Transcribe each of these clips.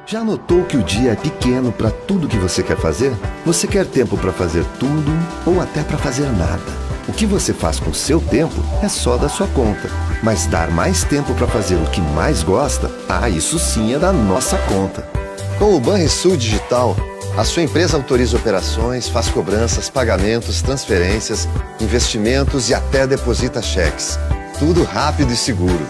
Já notou que o dia é pequeno para tudo que você quer fazer? Você quer tempo para fazer tudo ou até para fazer nada. O que você faz com o seu tempo é só da sua conta. Mas dar mais tempo para fazer o que mais gosta, isso sim é da nossa conta. Com o Banrisul Digital, a sua empresa autoriza operações, faz cobranças, pagamentos, transferências, investimentos e até deposita cheques. Tudo rápido e seguro.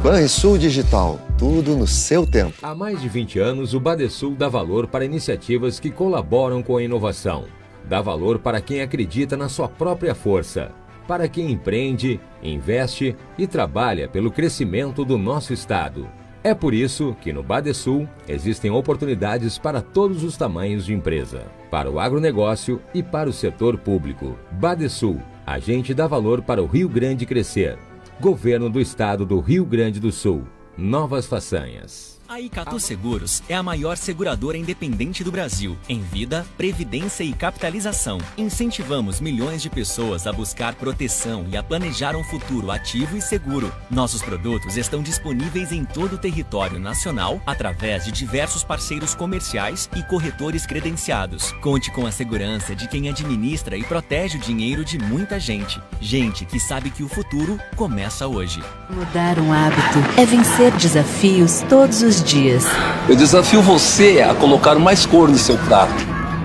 Banrisul Digital, tudo no seu tempo. Há mais de 20 anos, o Badesul dá valor para iniciativas que colaboram com a inovação. Dá valor para quem acredita na sua própria força. Para quem empreende, investe e trabalha pelo crescimento do nosso estado. É por isso que no Badesul existem oportunidades para todos os tamanhos de empresa. Para o agronegócio e para o setor público. Badesul, a gente dá valor para o Rio Grande crescer. Governo do Estado do Rio Grande do Sul. Novas façanhas. A Icatu Seguros é a maior seguradora independente do Brasil, em vida, previdência e capitalização. Incentivamos milhões de pessoas a buscar proteção e a planejar um futuro ativo e seguro. Nossos produtos estão disponíveis em todo o território nacional, através de diversos parceiros comerciais e corretores credenciados. Conte com a segurança de quem administra e protege o dinheiro de muita gente. Gente que sabe que o futuro começa hoje. Mudar um hábito é vencer desafios todos os dias. Eu desafio você a colocar mais cor no seu prato.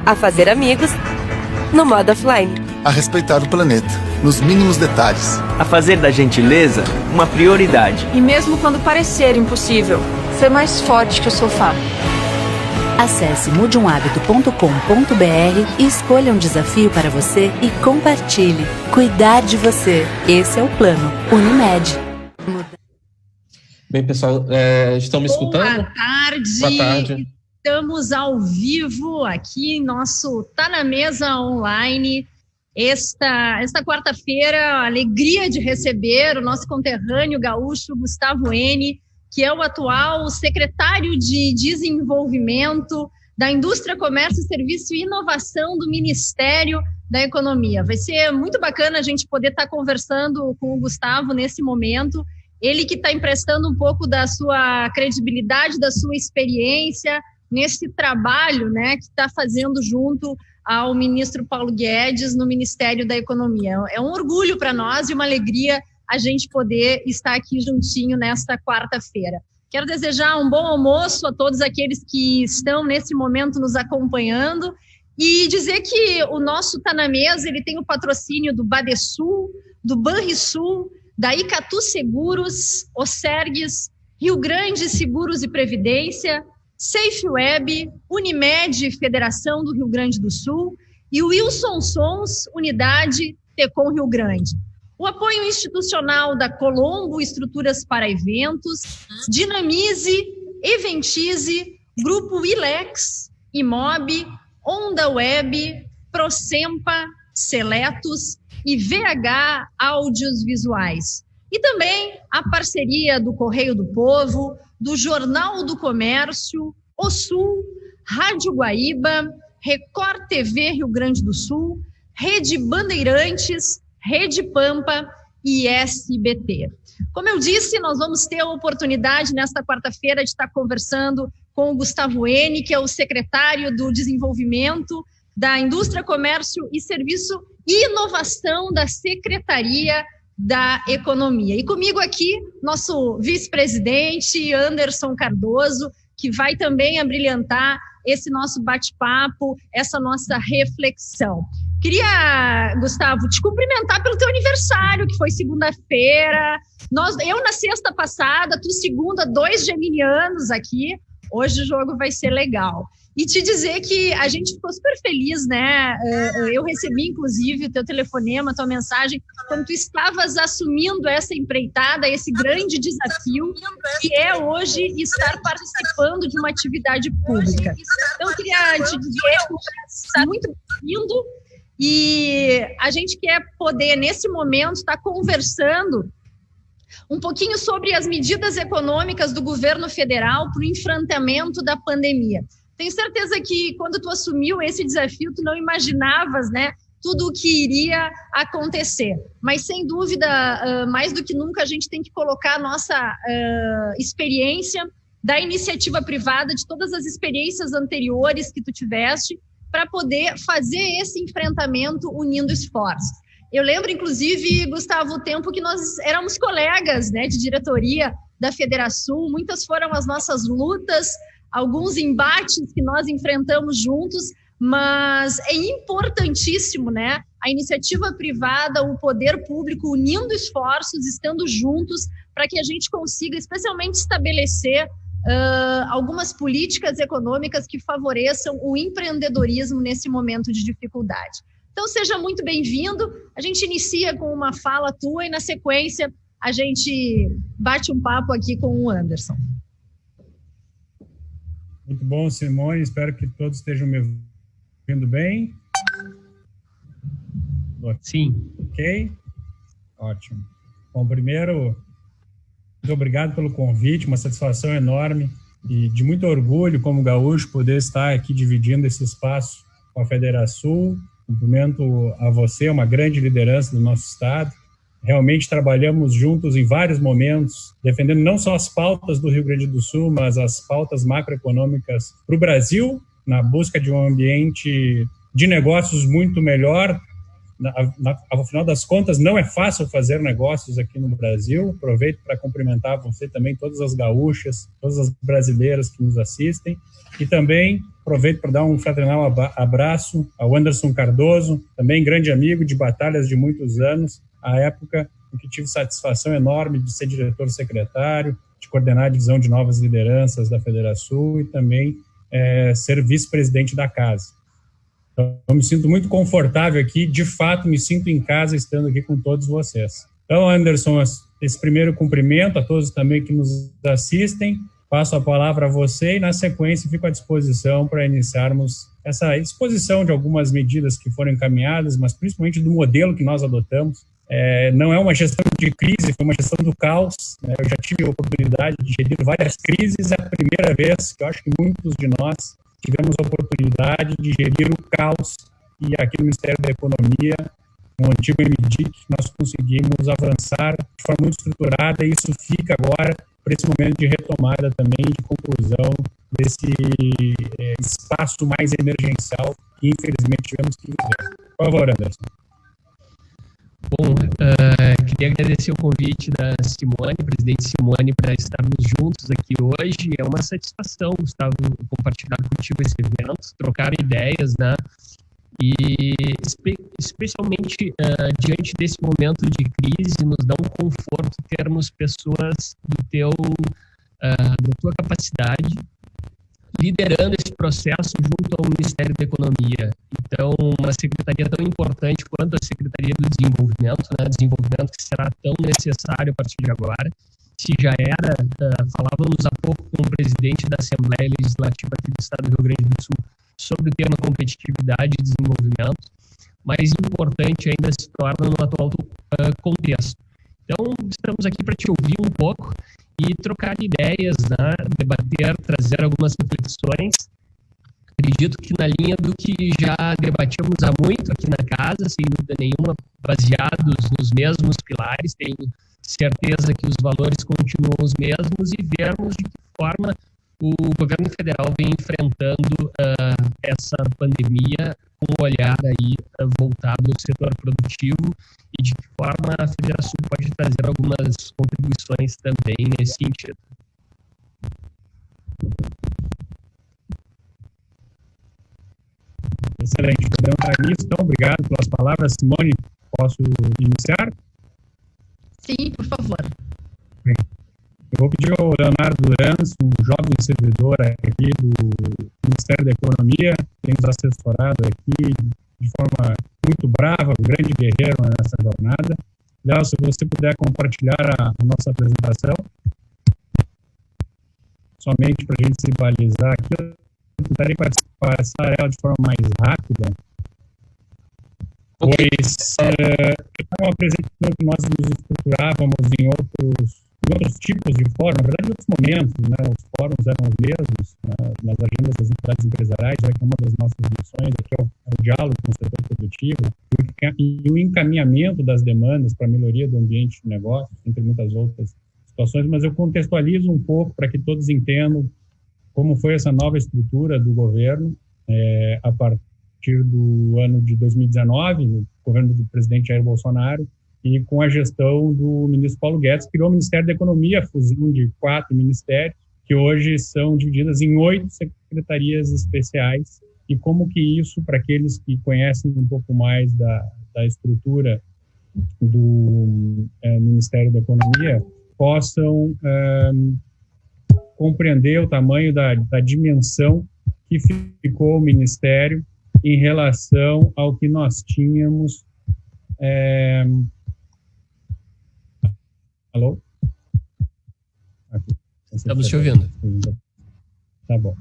A fazer amigos no modo offline. A respeitar o planeta, nos mínimos detalhes. A fazer da gentileza uma prioridade. E mesmo quando parecer impossível, ser mais forte que o sofá. Acesse mudeumhabito.com.br e escolha um desafio para você e compartilhe. Cuidar de você. Esse é o plano Unimed. Bem, pessoal, estão me escutando? Boa tarde. Boa tarde. Estamos ao vivo aqui em nosso Tá na Mesa Online. Esta quarta-feira, alegria de receber o nosso conterrâneo gaúcho Gustavo Eni, que é o atual secretário de Desenvolvimento da Indústria, Comércio, Serviço e Inovação do Ministério da Economia. Vai ser muito bacana a gente poder estar conversando com o Gustavo nesse momento. Ele que está emprestando um pouco da sua credibilidade, da sua experiência nesse trabalho, né, que está fazendo junto ao ministro Paulo Guedes no Ministério da Economia. É um orgulho para nós e uma alegria a gente poder estar aqui juntinho nesta quarta-feira. Quero desejar um bom almoço a todos aqueles que estão nesse momento nos acompanhando e dizer que o nosso Tá na Mesa, ele tem o patrocínio do Badesul, do Banrisul, da Icatu Seguros, Osergues, Rio Grande Seguros e Previdência, Safe Web, Unimed, Federação do Rio Grande do Sul e Wilson Sons, Unidade Tecom Rio Grande. O apoio institucional da Colombo Estruturas para Eventos, Dinamize, Eventize, Grupo Ilex, Imob, Onda Web, Procempa, Seletos e VH Áudios Visuais. E também a parceria do Correio do Povo, do Jornal do Comércio, O Sul, Rádio Guaíba, Record TV Rio Grande do Sul, Rede Bandeirantes, Rede Pampa e SBT. Como eu disse, nós vamos ter a oportunidade nesta quarta-feira de estar conversando com o Gustavo Eni, que é o secretário do Desenvolvimento da Indústria, Comércio e Serviço e Inovação da Secretaria da Economia. E comigo aqui, nosso vice-presidente, Anderson Cardoso, que vai também abrilhantar esse nosso bate-papo, essa nossa reflexão. Queria, Gustavo, te cumprimentar pelo teu aniversário, que foi segunda-feira. Eu na sexta passada, tu segunda, 2 geminianos aqui. Hoje o jogo vai ser legal. E te dizer que a gente ficou super feliz, né? Eu recebi, inclusive, o teu telefonema, a tua mensagem, quando tu estavas assumindo essa empreitada, esse grande desafio, que é hoje estar participando de uma atividade pública. Então, eu queria te dizer que está muito bem-vindo e a gente quer poder, nesse momento, estar conversando um pouquinho sobre as medidas econômicas do governo federal para o enfrentamento da pandemia. Tenho certeza que quando tu assumiu esse desafio, tu não imaginavas, né, tudo o que iria acontecer. Mas, sem dúvida, mais do que nunca, a gente tem que colocar a nossa experiência da iniciativa privada, de todas as experiências anteriores que tu tiveste, para poder fazer esse enfrentamento unindo esforços. Eu lembro, inclusive, Gustavo, o tempo que nós éramos colegas, né, de diretoria da Federação, muitas foram as nossas lutas, alguns embates que nós enfrentamos juntos, mas é importantíssimo, né, a iniciativa privada, o poder público unindo esforços, estando juntos, para que a gente consiga, especialmente, estabelecer algumas políticas econômicas que favoreçam o empreendedorismo nesse momento de dificuldade. Então, seja muito bem-vindo. A gente inicia com uma fala tua e, na sequência, a gente bate um papo aqui com o Anderson. Muito bom, Simone. Espero que todos estejam me ouvindo bem. Sim. Ok? Ótimo. Bom, primeiro, muito obrigado pelo convite, uma satisfação enorme e de muito orgulho como gaúcho poder estar aqui dividindo esse espaço com a Federação. Cumprimento a você, uma grande liderança do nosso estado. Realmente trabalhamos juntos em vários momentos, defendendo não só as pautas do Rio Grande do Sul, mas as pautas macroeconômicas para o Brasil, na busca de um ambiente de negócios muito melhor. Ao final das contas, não é fácil fazer negócios aqui no Brasil. Aproveito para cumprimentar você também, todas as gaúchas, todas as brasileiras que nos assistem. E também aproveito para dar um fraternal abraço ao Anderson Cardoso, também grande amigo de batalhas de muitos anos, à época em que tive satisfação enorme de ser diretor-secretário, de coordenar a divisão de novas lideranças da Federação e também ser vice-presidente da casa. Então, eu me sinto muito confortável aqui, de fato, me sinto em casa estando aqui com todos vocês. Então, Anderson, esse primeiro cumprimento a todos também que nos assistem, passo a palavra a você e, na sequência, fico à disposição para iniciarmos essa exposição de algumas medidas que foram encaminhadas, mas principalmente do modelo que nós adotamos. Não é uma gestão de crise, foi uma gestão do caos. Eu já tive a oportunidade de gerir várias crises, é a primeira vez que eu acho que muitos de nós tivemos a oportunidade de gerir o caos e aqui no Ministério da Economia, no antigo MDIC, nós conseguimos avançar de forma muito estruturada e isso fica agora para esse momento de retomada também, de conclusão desse espaço mais emergencial que infelizmente tivemos que viver. Por favor, Anderson. Bom, queria agradecer o convite da Simone, presidente Simone, para estarmos juntos aqui hoje. É uma satisfação, Gustavo, compartilhar contigo esse evento, trocar ideias, né? E especialmente diante desse momento de crise, nos dá um conforto termos pessoas da tua capacidade liderando esse processo junto ao Ministério da Economia. Então, uma secretaria tão importante quanto a Secretaria do Desenvolvimento, né? Desenvolvimento que será tão necessário a partir de agora. Se já era, falávamos há pouco com o presidente da Assembleia Legislativa aqui do Estado do Rio Grande do Sul sobre o tema competitividade e desenvolvimento, mais importante ainda se torna no atual contexto. Então, estamos aqui para te ouvir um pouco e trocar ideias, né? Debater, trazer algumas reflexões. Acredito que na linha do que já debatimos há muito aqui na casa, sem dúvida nenhuma, baseados nos mesmos pilares, tenho certeza que os valores continuam os mesmos e vermos de que forma o governo federal vem enfrentando essa pandemia com um olhar aí voltado ao setor produtivo e de que forma a Federação pode trazer algumas contribuições também nesse sentido. Excelente. Podemos estar nisso, então, obrigado pelas palavras. Simone, posso iniciar? Sim, por favor. Bem, eu vou pedir ao Leonardo Durans, um jovem servidor aqui do Ministério da Economia, que tem nos assessorado aqui de forma muito brava, um grande guerreiro nessa jornada. Léo, se você puder compartilhar a nossa apresentação, somente para a gente se balizar aqui, eu tentarei passar ela de forma mais rápida, pois é uma apresentação que nós nos estruturávamos em outros tipos de fórum, na verdade, em outros momentos, né? Os fóruns eram os mesmos, nas agendas das entidades empresariais, já que uma das nossas missões aqui é o diálogo com o setor produtivo e o encaminhamento das demandas para a melhoria do ambiente de negócios, entre muitas outras situações, mas eu contextualizo um pouco para que todos entendam como foi essa nova estrutura do governo a partir do ano de 2019, no governo do presidente Jair Bolsonaro, e com a gestão do ministro Paulo Guedes, criou o Ministério da Economia, a fusão de 4 ministérios, que hoje são divididas em 8 secretarias especiais, e como que isso, para aqueles que conhecem um pouco mais da estrutura do Ministério da Economia, possam compreender o tamanho da dimensão que ficou o Ministério em relação ao que nós tínhamos. Alô? Aqui. Estamos te ouvindo. Tá bom.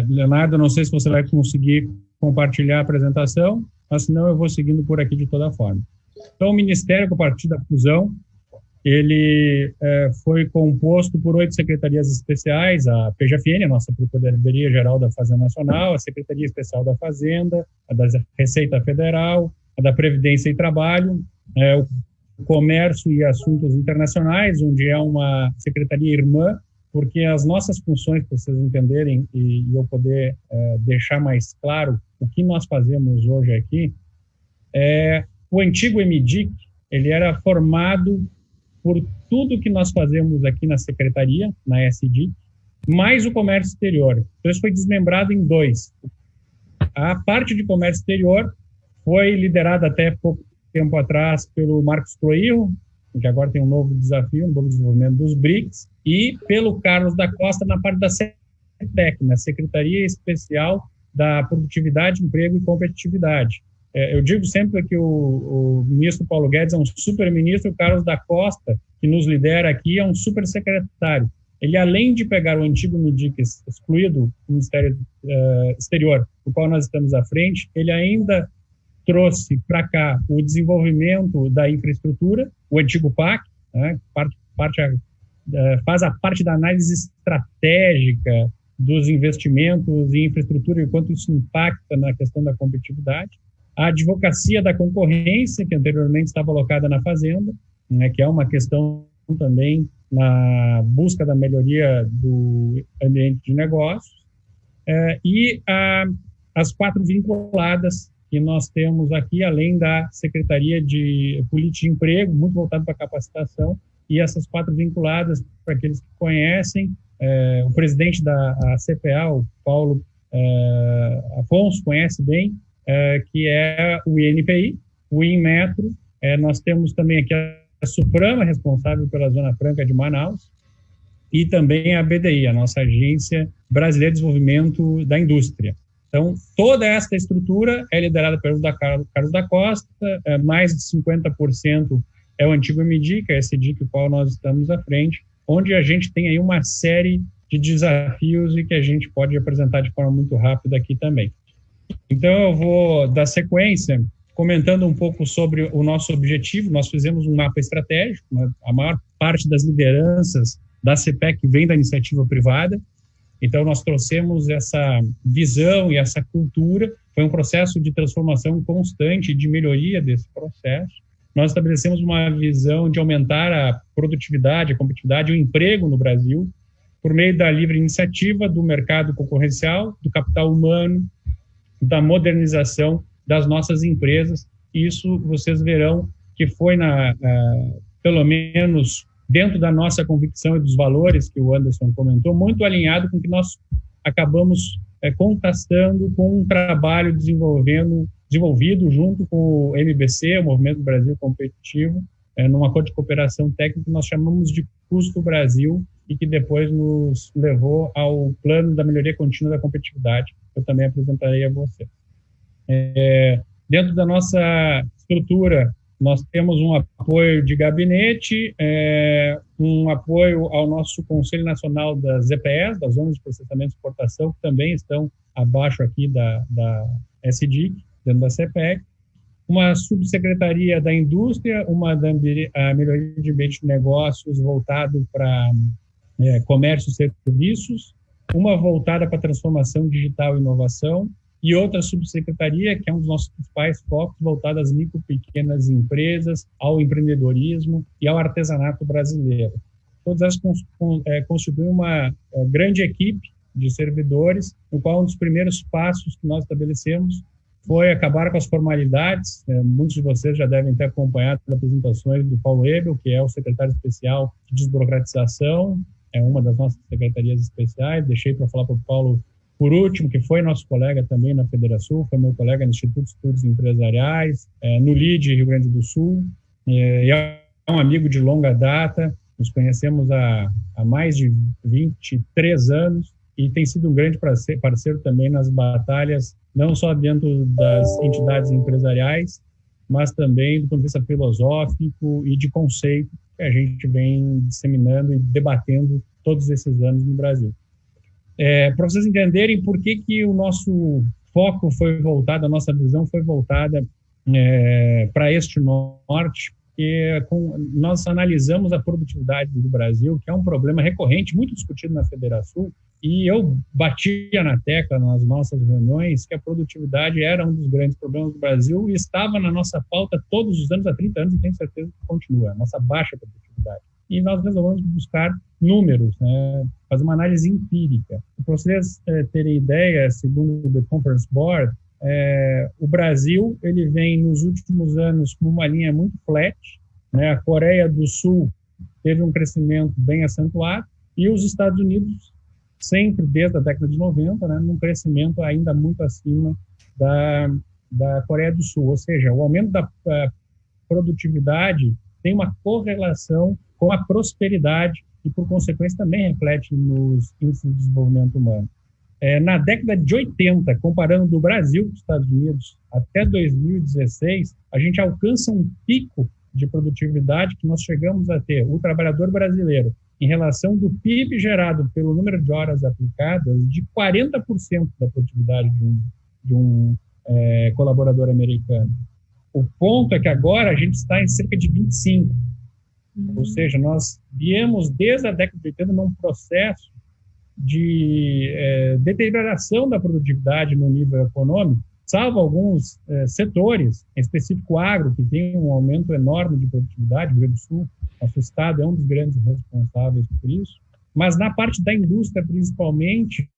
Leonardo, não sei se você vai conseguir compartilhar a apresentação, mas senão eu vou seguindo por aqui de toda forma. Então, o Ministério, a partir da fusão, ele foi composto por 8 secretarias especiais, a PGFN, a nossa Procuradoria Geral da Fazenda Nacional, a Secretaria Especial da Fazenda, a da Receita Federal, a da Previdência e Trabalho, o Comércio e Assuntos Internacionais, onde é uma secretaria irmã, porque as nossas funções, para vocês entenderem e eu poder deixar mais claro o que nós fazemos hoje aqui, o antigo EMIDIC, ele era formado por tudo que nós fazemos aqui na Secretaria, na SDIC, mais o comércio exterior. Então, isso foi desmembrado em 2. A parte de comércio exterior foi liderada até pouco tempo atrás pelo Marcos Troilo, que agora tem um novo desafio, um novo desenvolvimento dos BRICS, e pelo Carlos da Costa na parte da CETEC, na Secretaria Especial da Produtividade, Emprego e Competitividade. Eu digo sempre que o ministro Paulo Guedes é um super-ministro, o Carlos da Costa, que nos lidera aqui, é um super-secretário. Ele, além de pegar o antigo MIDIC excluído do Ministério Exterior, do qual nós estamos à frente, ele ainda trouxe para cá o desenvolvimento da infraestrutura, o antigo PAC, né, faz a parte da análise estratégica dos investimentos em infraestrutura e o quanto isso impacta na questão da competitividade. A advocacia da concorrência, que anteriormente estava alocada na Fazenda, né, que é uma questão também na busca da melhoria do ambiente de negócios, e as 4 vinculadas que nós temos aqui, além da Secretaria de Política de Emprego, muito voltado para a capacitação, e essas 4 vinculadas, para aqueles que conhecem, o presidente da CPA, o Paulo Afonso, conhece bem, que é o INPI, o INMetro, nós temos também aqui a Suprama, responsável pela Zona Franca de Manaus, e também a BDI, a nossa Agência Brasileira de Desenvolvimento da Indústria. Então, toda essa estrutura é liderada pelo Carlos da Costa, mais de 50% é o antigo MIDIC, esse DIC, o qual nós estamos à frente, onde a gente tem aí uma série de desafios e que a gente pode apresentar de forma muito rápida aqui também. Então, eu vou dar sequência comentando um pouco sobre o nosso objetivo. Nós fizemos um mapa estratégico, né? A maior parte das lideranças da CPEC vem da iniciativa privada, então nós trouxemos essa visão e essa cultura. Foi um processo de transformação constante, de melhoria desse processo. Nós estabelecemos uma visão de aumentar a produtividade, a competitividade e o emprego no Brasil, por meio da livre iniciativa, do mercado concorrencial, do capital humano, da modernização das nossas empresas. Isso vocês verão que foi, pelo menos dentro da nossa convicção e dos valores que o Anderson comentou, muito alinhado com o que nós acabamos contrastando com um trabalho desenvolvido junto com o MBC, o Movimento Brasil Competitivo, num acordo de cooperação técnica que nós chamamos de Custo Brasil e que depois nos levou ao plano da melhoria contínua da competitividade, que eu também apresentarei a você. Dentro da nossa estrutura, nós temos um apoio de gabinete, um apoio ao nosso Conselho Nacional das EPS, das Zonas de Processamento e Exportação, que também estão abaixo aqui da SDIC, dentro da CPEC, uma subsecretaria da Indústria, uma da Melhoria de Ambiente de Negócios voltado para comércio e serviços, uma voltada para transformação digital e inovação, e outra subsecretaria, que é um dos nossos principais focos, voltada às micro e pequenas empresas, ao empreendedorismo e ao artesanato brasileiro. todas elas constituem uma grande equipe de servidores, no qual um dos primeiros passos que nós estabelecemos foi acabar com as formalidades. Muitos de vocês já devem ter acompanhado as apresentações do Paulo Ebel, que é o secretário especial de desburocratização, é uma das nossas secretarias especiais. Deixei para falar para o Paulo, por último, que foi nosso colega também na Federação, foi meu colega no Instituto de Estudos Empresariais, no LIDE, Rio Grande do Sul, e é um amigo de longa data, nos conhecemos há mais de 23 anos, e tem sido um grande parceiro também nas batalhas, não só dentro das entidades empresariais, mas também do ponto de vista filosófico e de conceito que a gente vem disseminando e debatendo todos esses anos no Brasil. Para vocês entenderem por que o nosso foco foi voltado, a nossa visão foi voltada para este norte, porque nós analisamos a produtividade do Brasil, que é um problema recorrente, muito discutido na Federação, e eu batia na tecla nas nossas reuniões que a produtividade era um dos grandes problemas do Brasil e estava na nossa pauta todos os anos, há 30 anos, e tenho certeza que continua, a nossa baixa produtividade. E nós resolvemos buscar números, né, fazer uma análise empírica. Para vocês terem ideia, segundo o The Conference Board, o Brasil ele vem nos últimos anos com uma linha muito flat, né, a Coreia do Sul teve um crescimento bem acentuado e os Estados Unidos sempre desde a década de 90, né, num crescimento ainda muito acima da Coreia do Sul. Ou seja, o aumento da produtividade tem uma correlação com a prosperidade e, por consequência, também reflete nos índices de desenvolvimento humano. Na década de 80, comparando do Brasil com os Estados Unidos, até 2016, a gente alcança um pico de produtividade que nós chegamos a ter, o trabalhador brasileiro, em relação do PIB gerado pelo número de horas aplicadas, de 40% da produtividade de um colaborador americano. O ponto é que agora a gente está em cerca de 25%. Ou seja, nós viemos desde a década de 80 num processo de deterioração da produtividade no nível econômico, salvo alguns setores, em específico o agro, que tem um aumento enorme de produtividade. O Rio Grande do Sul, nosso estado, é um dos grandes responsáveis por isso, mas na parte da indústria, principalmente,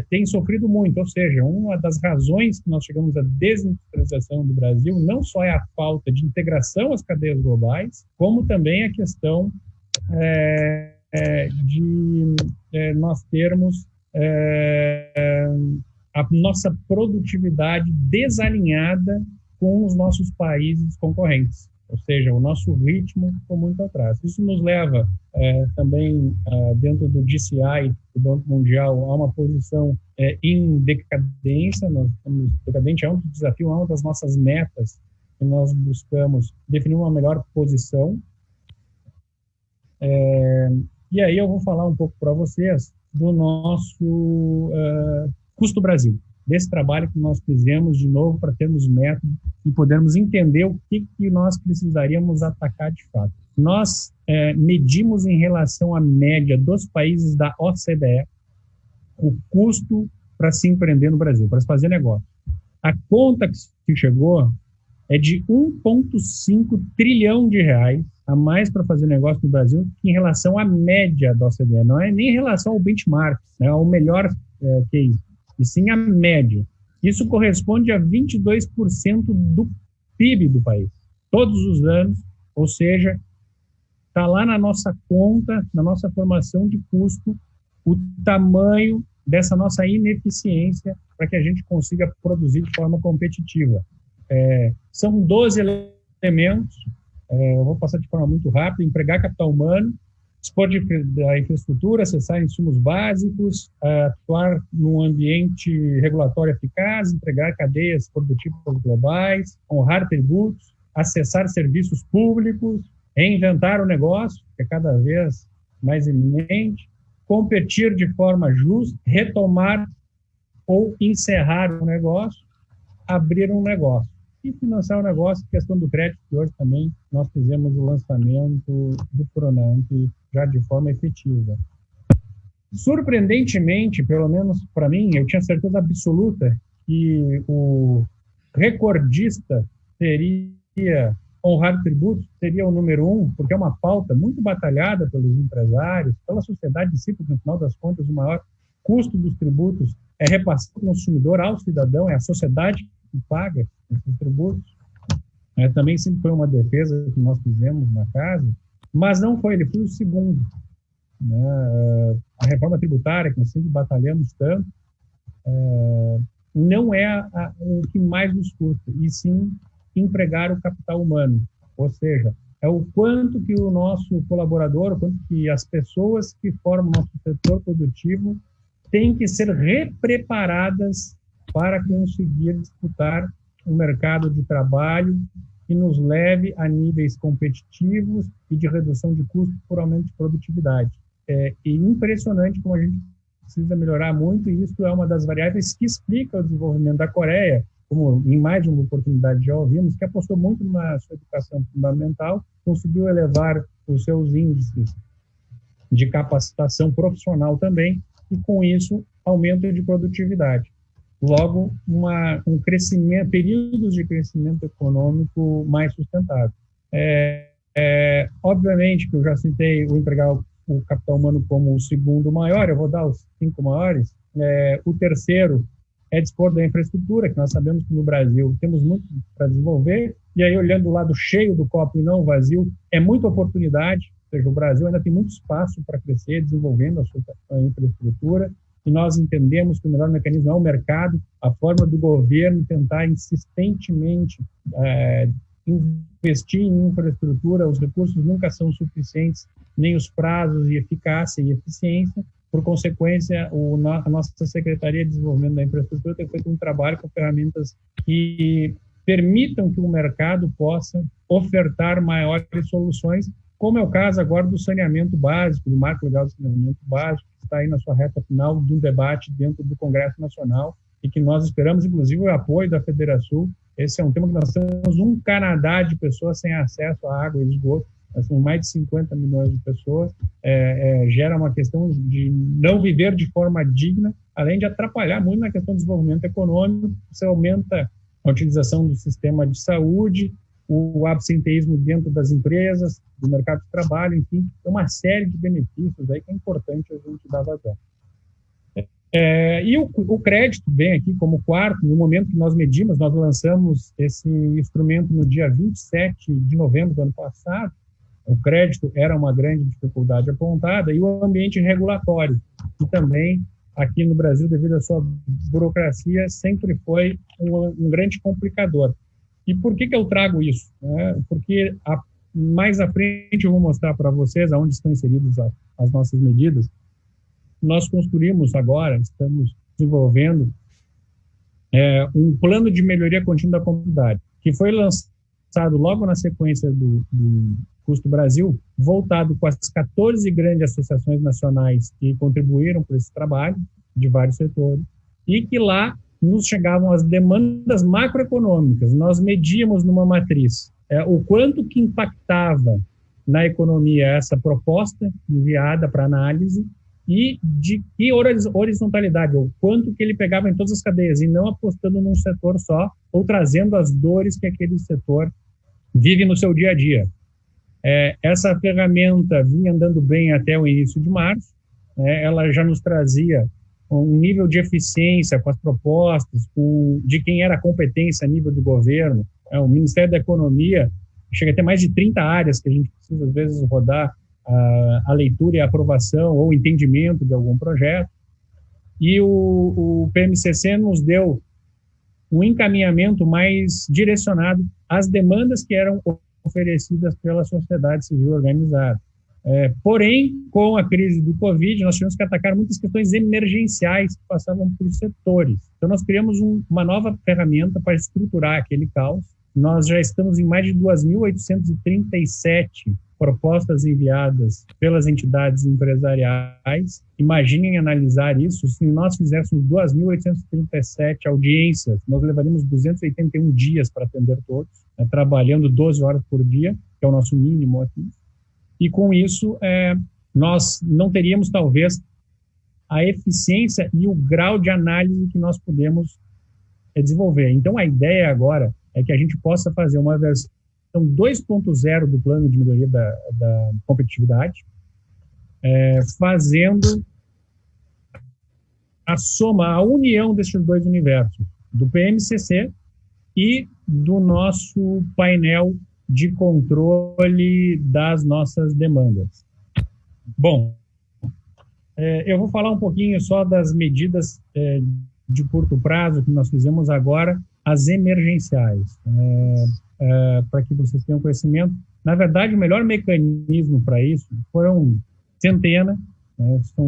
tem sofrido muito. Ou seja, uma das razões que nós chegamos à desindustrialização do Brasil não só é a falta de integração às cadeias globais, como também a questão de nós termos a nossa produtividade desalinhada com os nossos países concorrentes. Ou seja, o nosso ritmo ficou muito atrás. Isso nos leva também, dentro do DCI, do Banco Mundial, a uma posição em decadência. Nós estamos decadente, é um desafio, é uma das nossas metas que nós buscamos definir uma melhor posição. E aí eu vou falar um pouco para vocês do nosso Custo Brasil, desse trabalho que nós fizemos de novo para termos método e podermos entender o que nós precisaríamos atacar de fato. Nós medimos em relação à média dos países da OCDE o custo para se empreender no Brasil, para se fazer negócio. A conta que chegou é de 1,5 trilhão de reais a mais para fazer negócio no Brasil em relação à média da OCDE. Não é nem em relação ao benchmark, né, ao melhor case, e sim a média. Isso corresponde a 22% do PIB do país, todos os anos, ou seja, está lá na nossa conta, na nossa formação de custo, o tamanho dessa nossa ineficiência para que a gente consiga produzir de forma competitiva. São 12 elementos, eu vou passar de forma muito rápida: empregar capital humano, dispor da infraestrutura, acessar insumos básicos, atuar num ambiente regulatório eficaz, entregar cadeias produtivas globais, honrar tributos, acessar serviços públicos, reinventar o negócio, que é cada vez mais iminente, competir de forma justa, retomar ou encerrar o negócio, abrir um negócio e financiar o negócio. Questão do crédito, que hoje também nós fizemos o lançamento do Pronamp já de forma efetiva. Surpreendentemente, pelo menos para mim, eu tinha certeza absoluta que o recordista seria honrar tributos seria o número 1, porque é uma pauta muito batalhada pelos empresários, pela sociedade em si, porque no final das contas o maior custo dos tributos é repassar o consumidor ao cidadão, é a sociedade que paga esses tributos. Também sempre foi uma defesa que nós fizemos na casa, mas não foi, ele foi o segundo. A reforma tributária, que nós sempre batalhamos tanto, não é o que mais nos custa, e sim empregar o capital humano, ou seja, é o quanto que o nosso colaborador, o quanto que as pessoas que formam o nosso setor produtivo têm que ser repreparadas para conseguir disputar o mercado de trabalho que nos leve a níveis competitivos e de redução de custos por aumento de produtividade. É impressionante como a gente precisa melhorar muito, e isso é uma das variáveis que explica o desenvolvimento da Coreia, como em mais de uma oportunidade já ouvimos, que apostou muito na sua educação fundamental, conseguiu elevar os seus índices de capacitação profissional também, e com isso, aumento de produtividade. Logo, um crescimento, períodos de crescimento econômico mais sustentável. Obviamente que eu já citei o empregar o capital humano como o segundo maior, eu vou dar os 5 maiores. O terceiro é dispor da infraestrutura, que nós sabemos que no Brasil temos muito para desenvolver, e aí olhando o lado cheio do copo e não o vazio, é muita oportunidade, ou seja, o Brasil ainda tem muito espaço para crescer, desenvolvendo a sua infraestrutura, e nós entendemos que o melhor mecanismo é o mercado, a forma do governo tentar insistentemente investir em infraestrutura, os recursos nunca são suficientes, nem os prazos e eficácia e eficiência. Por consequência, a nossa Secretaria de Desenvolvimento da Infraestrutura tem feito um trabalho com ferramentas que permitam que o mercado possa ofertar maiores soluções, como é o caso agora do saneamento básico, do Marco Legal do Saneamento Básico, que está aí na sua reta final do debate dentro do Congresso Nacional, e que nós esperamos, inclusive, o apoio da Federação. Esse é um tema que nós temos um Canadá de pessoas sem acesso à água e esgoto. Nós temos mais de 50 milhões de pessoas. Gera uma questão de não viver de forma digna, além de atrapalhar muito na questão do desenvolvimento econômico. Você aumenta a utilização do sistema de saúde, o absenteísmo dentro das empresas, do mercado de trabalho, enfim, tem uma série de benefícios aí que é importante a gente dar vazão. E o crédito vem aqui como quarto. No momento que nós medimos, nós lançamos esse instrumento no dia 27 de novembro do ano passado. O crédito era uma grande dificuldade apontada, e o ambiente regulatório, que também aqui no Brasil, devido à sua burocracia, sempre foi um grande complicador. E por que eu trago isso? Porque mais à frente eu vou mostrar para vocês aonde estão inseridas as nossas medidas. Nós construímos agora, estamos desenvolvendo um plano de melhoria contínua da comunidade, que foi lançado logo na sequência do Custo Brasil, voltado com as 14 grandes associações nacionais que contribuíram para esse trabalho, de vários setores, e que lá nos chegavam as demandas macroeconômicas. Nós medíamos numa matriz o quanto que impactava na economia essa proposta enviada para análise, e de que horizontalidade, ou quanto que ele pegava em todas as cadeias, e não apostando num setor só, ou trazendo as dores que aquele setor vive no seu dia a dia. Essa ferramenta vinha andando bem até o início de março, ela já nos trazia um nível de eficiência com as propostas, de quem era a competência a nível do governo. O Ministério da Economia chega a ter mais de 30 áreas que a gente precisa, às vezes, rodar a leitura e a aprovação ou entendimento de algum projeto. E o PMCC nos deu um encaminhamento mais direcionado às demandas que eram oferecidas pela sociedade civil organizada. Porém, com a crise do Covid, nós tivemos que atacar muitas questões emergenciais que passavam por setores. Então, nós criamos uma nova ferramenta para estruturar aquele caos. Nós já estamos em mais de 2.837 propostas enviadas pelas entidades empresariais. Imaginem analisar isso. Se nós fizéssemos 2.837 audiências, nós levaríamos 281 dias para atender todos, trabalhando 12 horas por dia, que é o nosso mínimo aqui. E com isso, nós não teríamos, talvez, a eficiência e o grau de análise que nós podemos desenvolver. Então, a ideia agora é que a gente possa fazer uma versão 2.0 do plano de melhoria da competitividade, fazendo a soma, a união desses dois universos, do PMCC e do nosso painel de controle das nossas demandas. Bom, eu vou falar um pouquinho só das medidas de curto prazo que nós fizemos agora, as emergenciais, para que vocês tenham conhecimento. Na verdade, o melhor mecanismo para isso foram centenas, são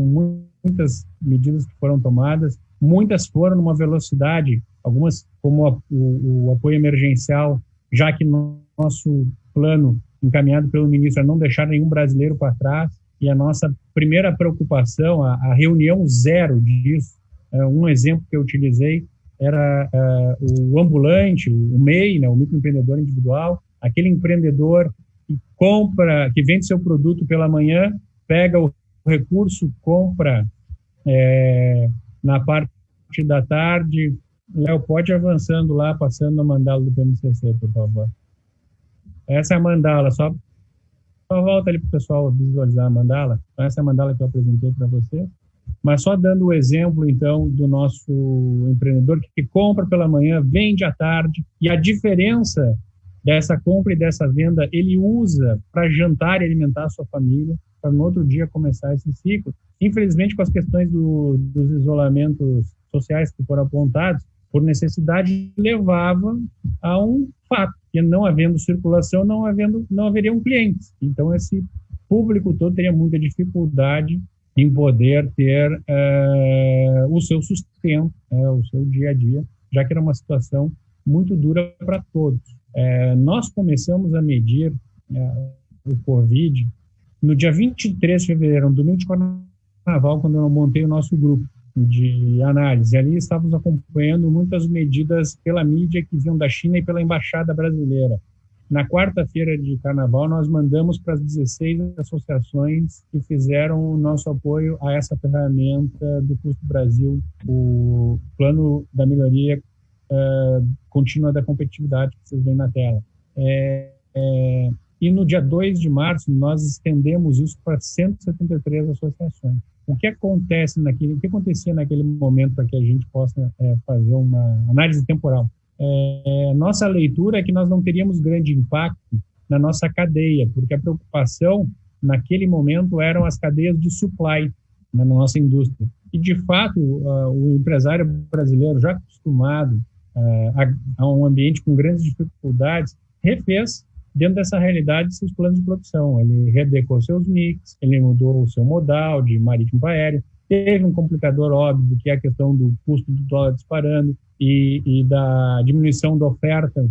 muitas medidas que foram tomadas, muitas foram numa velocidade, algumas como o apoio emergencial, já que nosso plano encaminhado pelo ministro é não deixar nenhum brasileiro para trás, e a nossa primeira preocupação, a reunião zero disso, um exemplo que eu utilizei era o ambulante, o MEI, né, o microempreendedor individual, aquele empreendedor que vende seu produto pela manhã, pega o recurso, compra na parte da tarde. Léo, pode ir avançando lá, passando a mandala do PMCC, por favor. Essa é a mandala, só volta ali para o pessoal visualizar a mandala. Então, essa é a mandala que eu apresentei para você. Mas só dando o exemplo, então, do nosso empreendedor que compra pela manhã, vende à tarde, e a diferença dessa compra e dessa venda, ele usa para jantar e alimentar a sua família, para no outro dia começar esse ciclo. Infelizmente, com as questões dos isolamentos sociais que foram apontados, por necessidade, levava a um fato, que não havendo circulação, não haveriam clientes. Então, esse público todo teria muita dificuldade em poder ter o seu sustento, o seu dia a dia, já que era uma situação muito dura para todos. Nós começamos a medir o Covid no dia 23 de fevereiro, um domingo de carnaval, quando eu montei o nosso grupo de análise. Ali estávamos acompanhando muitas medidas pela mídia que vinham da China e pela Embaixada Brasileira. Na quarta-feira de carnaval, nós mandamos para as 16 associações que fizeram o nosso apoio a essa ferramenta do Custo Brasil, o Plano da Melhoria Contínua da Competitividade, que vocês veem na tela. E no dia 2 de março, nós estendemos isso para 173 associações. O que acontecia naquele momento para que a gente possa fazer uma análise temporal? Nossa leitura é que nós não teríamos grande impacto na nossa cadeia, porque a preocupação naquele momento eram as cadeias de supply na nossa indústria. E, de fato, o empresário brasileiro, já acostumado a um ambiente com grandes dificuldades, refez, dentro dessa realidade, seus planos de produção. Ele readequou seus mix, ele mudou o seu modal de marítimo para aéreo. Teve um complicador óbvio, que é a questão do custo do dólar disparando e da diminuição da oferta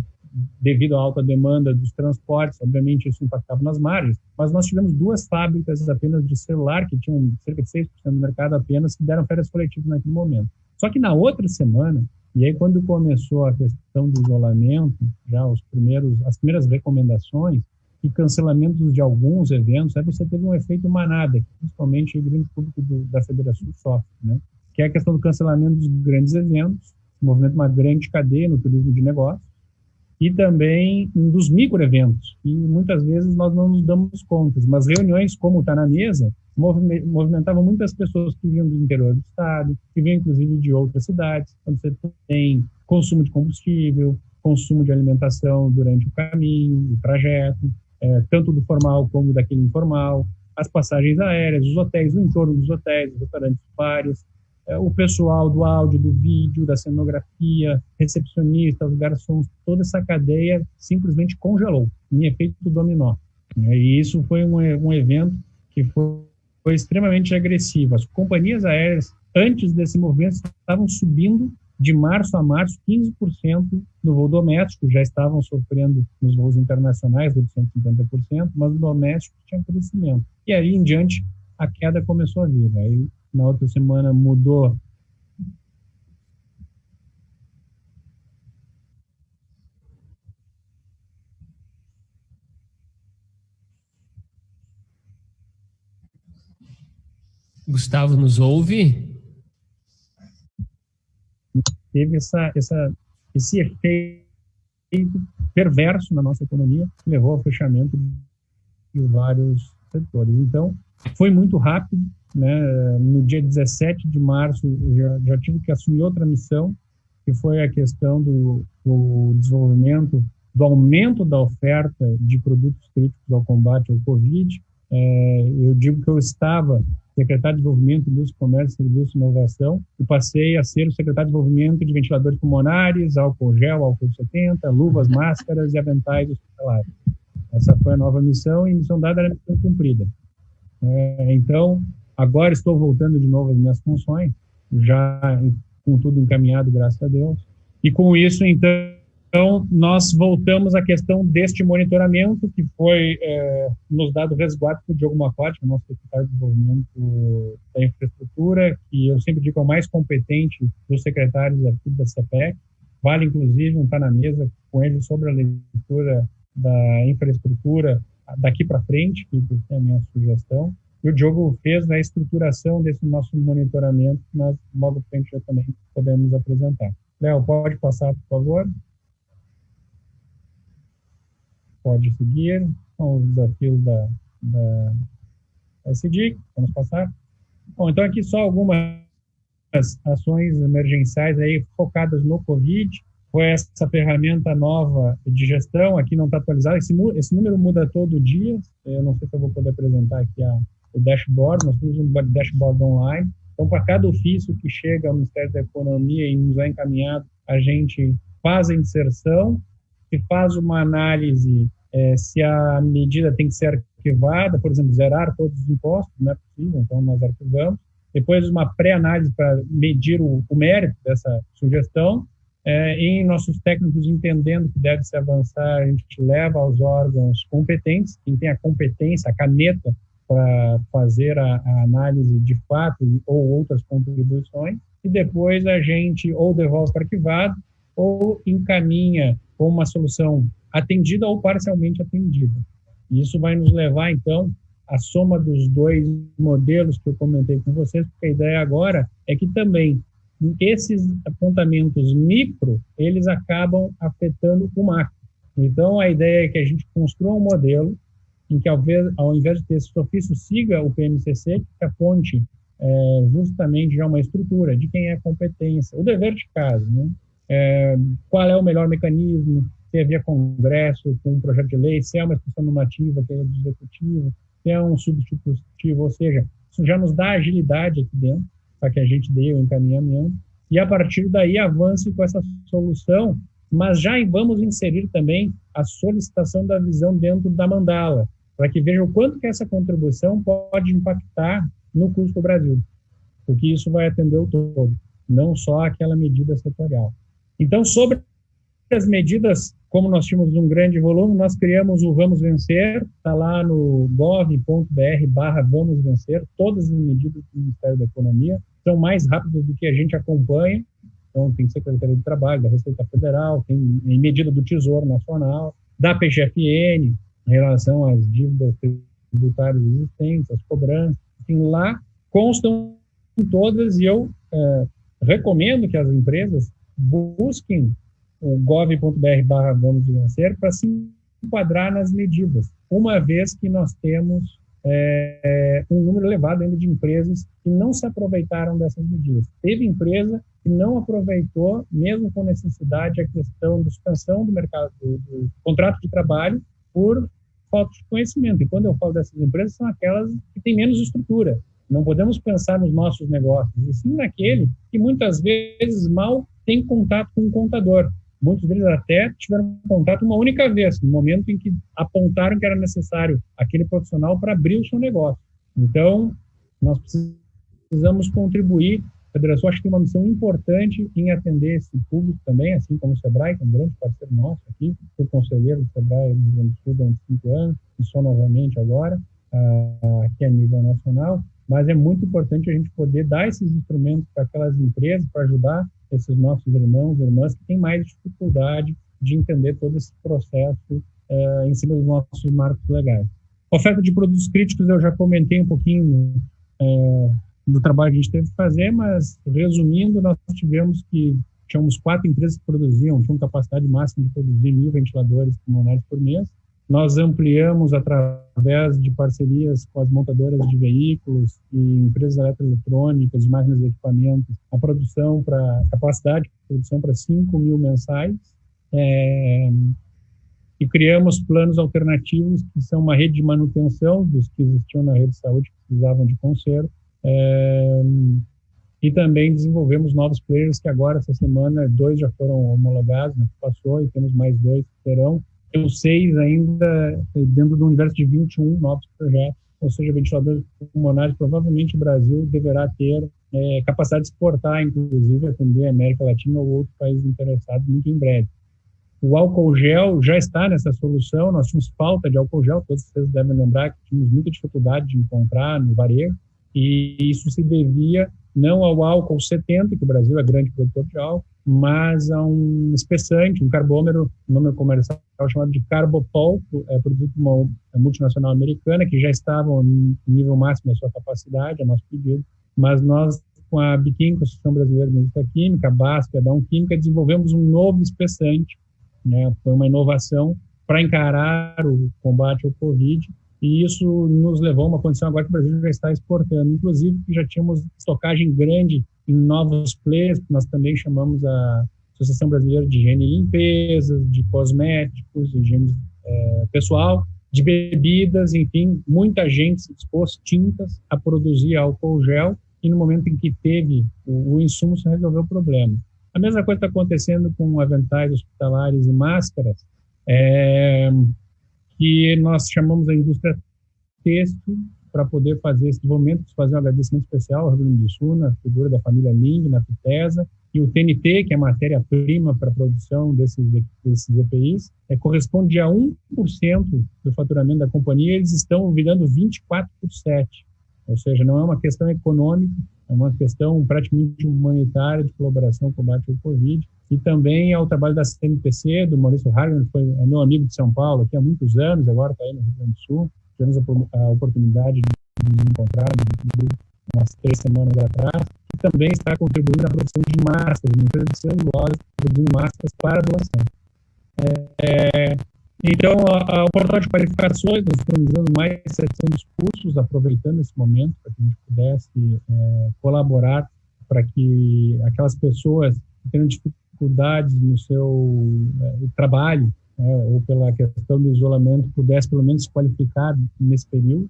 devido à alta demanda dos transportes. Obviamente, isso impactava nas margens, mas nós tivemos 2 fábricas apenas de celular, que tinham cerca de 6% do mercado apenas, que deram férias coletivas naquele momento. Só que na outra semana, e aí quando começou a questão do isolamento, já as primeiras recomendações e cancelamentos de alguns eventos, aí você teve um efeito manada, que principalmente o grande público da Federação sofre, né? Que é a questão do cancelamento dos grandes eventos, movimenta uma grande cadeia no turismo de negócio, e também dos microeventos, que muitas vezes nós não nos damos conta, mas reuniões como está na mesa movimentavam muitas pessoas que vinham do interior do estado, que vinham inclusive de outras cidades, quando você tem consumo de combustível, consumo de alimentação durante o caminho, o trajeto, tanto do formal como daquele informal, as passagens aéreas, os hotéis, o entorno dos hotéis, os restaurantes vários, o pessoal do áudio, do vídeo, da cenografia, recepcionistas, os garçons, toda essa cadeia simplesmente congelou, em efeito dominó. E isso foi um evento que foi extremamente agressivo. As companhias aéreas, antes desse movimento, estavam subindo de março a março 15% no voo doméstico, já estavam sofrendo nos voos internacionais, redução de 50%, mas no doméstico tinha crescimento. E aí em diante, a queda começou a vir. Aí, na outra semana mudou. Gustavo, nos ouve? Teve esse efeito perverso na nossa economia, que levou ao fechamento de vários setores. Então, foi muito rápido, né? No dia 17 de março, eu já tive que assumir outra missão, que foi a questão do desenvolvimento, do aumento da oferta de produtos críticos ao combate ao Covid. Eu digo que eu estava secretário de Desenvolvimento, Indústria, Comércio, Serviço e Inovação, e passei a ser o secretário de Desenvolvimento de ventiladores pulmonares, álcool gel, álcool 70, luvas, máscaras e aventais hospitalares. Essa foi a nova missão, e a missão dada era a missão cumprida. Então, agora estou voltando de novo às minhas funções, já com tudo encaminhado, graças a Deus. E com isso, então, nós voltamos à questão deste monitoramento, que foi nos dado resguardo por Diogo Macote, o nosso secretário de Desenvolvimento da Infraestrutura, que eu sempre digo é o mais competente dos secretários aqui da CPEC. Vale, inclusive, estar na mesa com ele sobre a leitura da infraestrutura daqui para frente, que é a minha sugestão. E o Diogo fez a estruturação desse nosso monitoramento, que nós, logo à frente, já também podemos apresentar. Léo, pode passar, por favor? Pode seguir. São os desafios da SDIC. Vamos passar. Bom, então aqui só algumas ações emergenciais aí focadas no Covid. Foi essa ferramenta nova de gestão, aqui não está atualizada. Esse número muda todo dia. Eu não sei se eu vou poder apresentar aqui o dashboard. Nós temos um dashboard online. Então, para cada ofício que chega ao Ministério da Economia e nos é encaminhado, a gente faz a inserção e faz uma análise se a medida tem que ser arquivada, por exemplo, zerar todos os impostos, não é possível, então nós arquivamos. Depois, uma pré-análise para medir o mérito dessa sugestão. E nossos técnicos, entendendo que deve se avançar, a gente leva aos órgãos competentes, quem tem a competência, a caneta, para fazer a análise de fato ou outras contribuições, e depois a gente ou devolve para arquivado ou encaminha com uma solução atendida ou parcialmente atendida. Isso vai nos levar, então, à soma dos dois modelos que eu comentei com vocês, porque a ideia agora é que também esses apontamentos micro, eles acabam afetando o macro. Então, a ideia é que a gente construa um modelo em que, ao invés de ter esse ofício, siga o PMCC, que aponte justamente já uma estrutura de quem é a competência, o dever de casa, né? Qual é o melhor mecanismo, se é via congresso, com um projeto de lei, se é uma expressão normativa, que é do executivo, se é um substitutivo, ou seja, isso já nos dá agilidade aqui dentro, para que a gente dê o encaminhamento, e a partir daí avance com essa solução, mas já vamos inserir também a solicitação da visão dentro da mandala, para que veja o quanto que essa contribuição pode impactar no custo do Brasil, porque isso vai atender o todo, não só aquela medida setorial. Então, sobre as medidas, como nós tínhamos um grande volume, nós criamos o Vamos Vencer, está lá no gov.br/Vamos Vencer, todas as medidas do Ministério da Economia são mais rápidas do que a gente acompanha. Então, tem Secretaria do Trabalho, da Receita Federal, tem medida do Tesouro Nacional, da PGFN, em relação às dívidas tributárias existentes, as cobranças, enfim, lá constam todas, e eu recomendo que as empresas busquem o gov.br/Vamos Vencer para se enquadrar nas medidas, uma vez que nós temos um número elevado ainda de empresas que não se aproveitaram dessas medidas. Teve empresa que não aproveitou, mesmo com necessidade, a questão da suspensão do mercado, do contrato de trabalho, por falta de conhecimento. E quando eu falo dessas empresas, são aquelas que têm menos estrutura. Não podemos pensar nos nossos negócios, e sim naquele que muitas vezes mal tem contato com o contador. Muitos deles até tiveram contato uma única vez, no momento em que apontaram que era necessário aquele profissional para abrir o seu negócio. Então, nós precisamos contribuir. A Federação acho que tem uma missão importante em atender esse público também, assim como o SEBRAE, que é um grande parceiro nosso aqui. Sou conselheiro do SEBRAE no Rio Grande do Sul durante 5 anos, e sou novamente agora, aqui a nível nacional. Mas é muito importante a gente poder dar esses instrumentos para aquelas empresas, para ajudar esses nossos irmãos e irmãs que têm mais dificuldade de entender todo esse processo em cima dos nossos marcos legais. Oferta de produtos críticos, eu já comentei um pouquinho do trabalho que a gente teve que fazer, mas, resumindo, nós tivemos que tínhamos 4 empresas que tinham capacidade máxima de produzir 1.000 ventiladores pulmonares por mês. Nós ampliamos através de parcerias com as montadoras de veículos e empresas eletroeletrônicas, de máquinas e equipamentos, a capacidade de produção para 5.000 mensais. E criamos planos alternativos, que são uma rede de manutenção dos que existiam na rede de saúde, que precisavam de conserto. E também desenvolvemos novos players, que agora, essa semana, 2 já foram homologados, né, que passou, e temos mais 2 que serão. Temos 6 ainda dentro do universo de 21 novos projetos, ou seja, ventiladores pulmonares. Provavelmente o Brasil deverá ter capacidade de exportar, inclusive, atender a América Latina ou outros países interessados muito em breve. O álcool gel já está nessa solução. Nós tínhamos falta de álcool gel, todos vocês devem lembrar que tínhamos muita dificuldade de encontrar no varejo, e isso se devia não ao álcool 70, que o Brasil é grande produtor de álcool, mas a um espessante, um carbômetro, nome comercial chamado de Carbopol, produzido por uma multinacional americana, que já estava no nível máximo da sua capacidade, a nosso pedido, mas nós, com a Biquímica, Associação Brasileira de Indústria Química, a BASF, a Dow Química, desenvolvemos um novo espessante, né? Foi uma inovação para encarar o combate ao Covid, e isso nos levou a uma condição agora que o Brasil já está exportando, inclusive que já tínhamos estocagem grande em novos players, que nós também chamamos a Associação Brasileira de Higiene e Limpeza, de cosméticos, de higiene pessoal, de bebidas, enfim, muita gente se dispôs, tintas, a produzir álcool gel, e no momento em que teve o insumo, se resolveu o problema. A mesma coisa está acontecendo com aventais hospitalares e máscaras, que nós chamamos a indústria têxtil para poder fazer esse desenvolvimento, fazer um agradecimento especial ao Rio Grande do Sul, na figura da família Ling, na Fitesa, e o TNT, que é a matéria-prima para a produção desses EPIs, corresponde a 1% do faturamento da companhia. Eles estão virando 24 por 7, ou seja, não é uma questão econômica, é uma questão praticamente humanitária de colaboração com o combate ao Covid, e também ao trabalho da CNPC, do Maurício Hagen, que foi meu amigo de São Paulo aqui há muitos anos, agora está aí no Rio Grande do Sul. Tivemos a oportunidade de nos encontrar umas 3 semanas atrás, que também está contribuindo na produção de máscaras, uma empresa de celulose produzindo máscaras para doação. Então, o portal de qualificações, nós disponibilizamos mais de 700 cursos, aproveitando esse momento, para que a gente pudesse colaborar para que aquelas pessoas que têm dificuldades no seu trabalho, ou pela questão do isolamento, pudesse pelo menos se qualificar nesse período.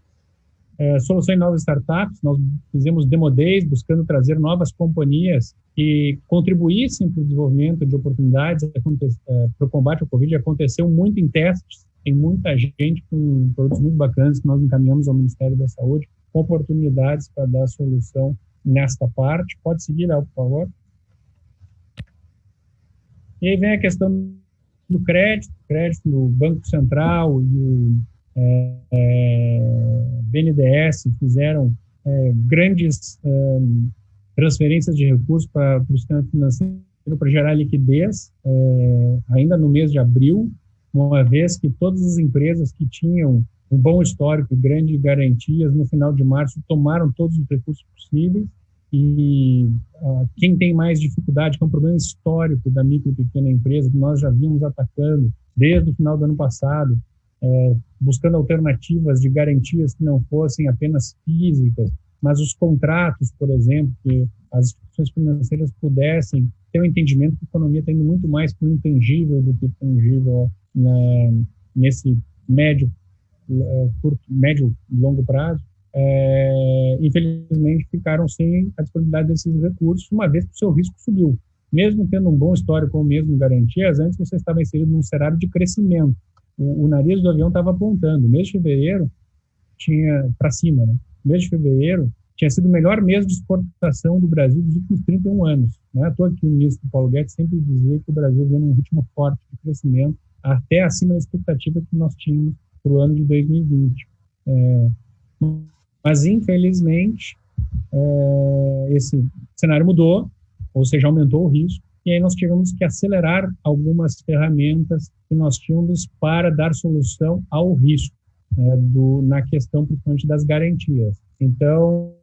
Solução em novas startups, nós fizemos Demo Days, buscando trazer novas companhias que contribuíssem para o desenvolvimento de oportunidades para o combate ao Covid. Aconteceu muito em testes, tem muita gente com produtos muito bacanas que nós encaminhamos ao Ministério da Saúde, com oportunidades para dar solução nesta parte. Pode seguir, Léo, por favor. E aí vem a questão do crédito do Banco Central e o BNDES fizeram grandes transferências de recursos para o sistema financeiro para gerar liquidez, ainda no mês de abril, uma vez que todas as empresas que tinham um bom histórico e grandes garantias, no final de março, tomaram todos os recursos possíveis, e quem tem mais dificuldade, que é um problema histórico da micro e pequena empresa, que nós já vimos atacando desde o final do ano passado, buscando alternativas de garantias que não fossem apenas físicas, mas os contratos, por exemplo, que as instituições financeiras pudessem ter um entendimento que a economia está indo muito mais para o intangível do que tangível nesse médio e longo prazo. Infelizmente ficaram sem a disponibilidade desses recursos, uma vez que o seu risco subiu. Mesmo tendo um bom histórico ou mesmo garantias, antes você estava inserido num cenário de crescimento. O nariz do avião estava apontando. O mês de fevereiro tinha para cima, né? O mês de fevereiro tinha sido o melhor mês de exportação do Brasil dos últimos 31 anos. Não é à toa que o ministro Paulo Guedes sempre dizia que o Brasil vinha num ritmo forte de crescimento, até acima da expectativa que nós tínhamos para o ano de 2020. Mas, infelizmente, esse cenário mudou, ou seja, aumentou o risco, e aí nós tivemos que acelerar algumas ferramentas que nós tínhamos para dar solução ao risco, na questão, principalmente, das garantias. Então,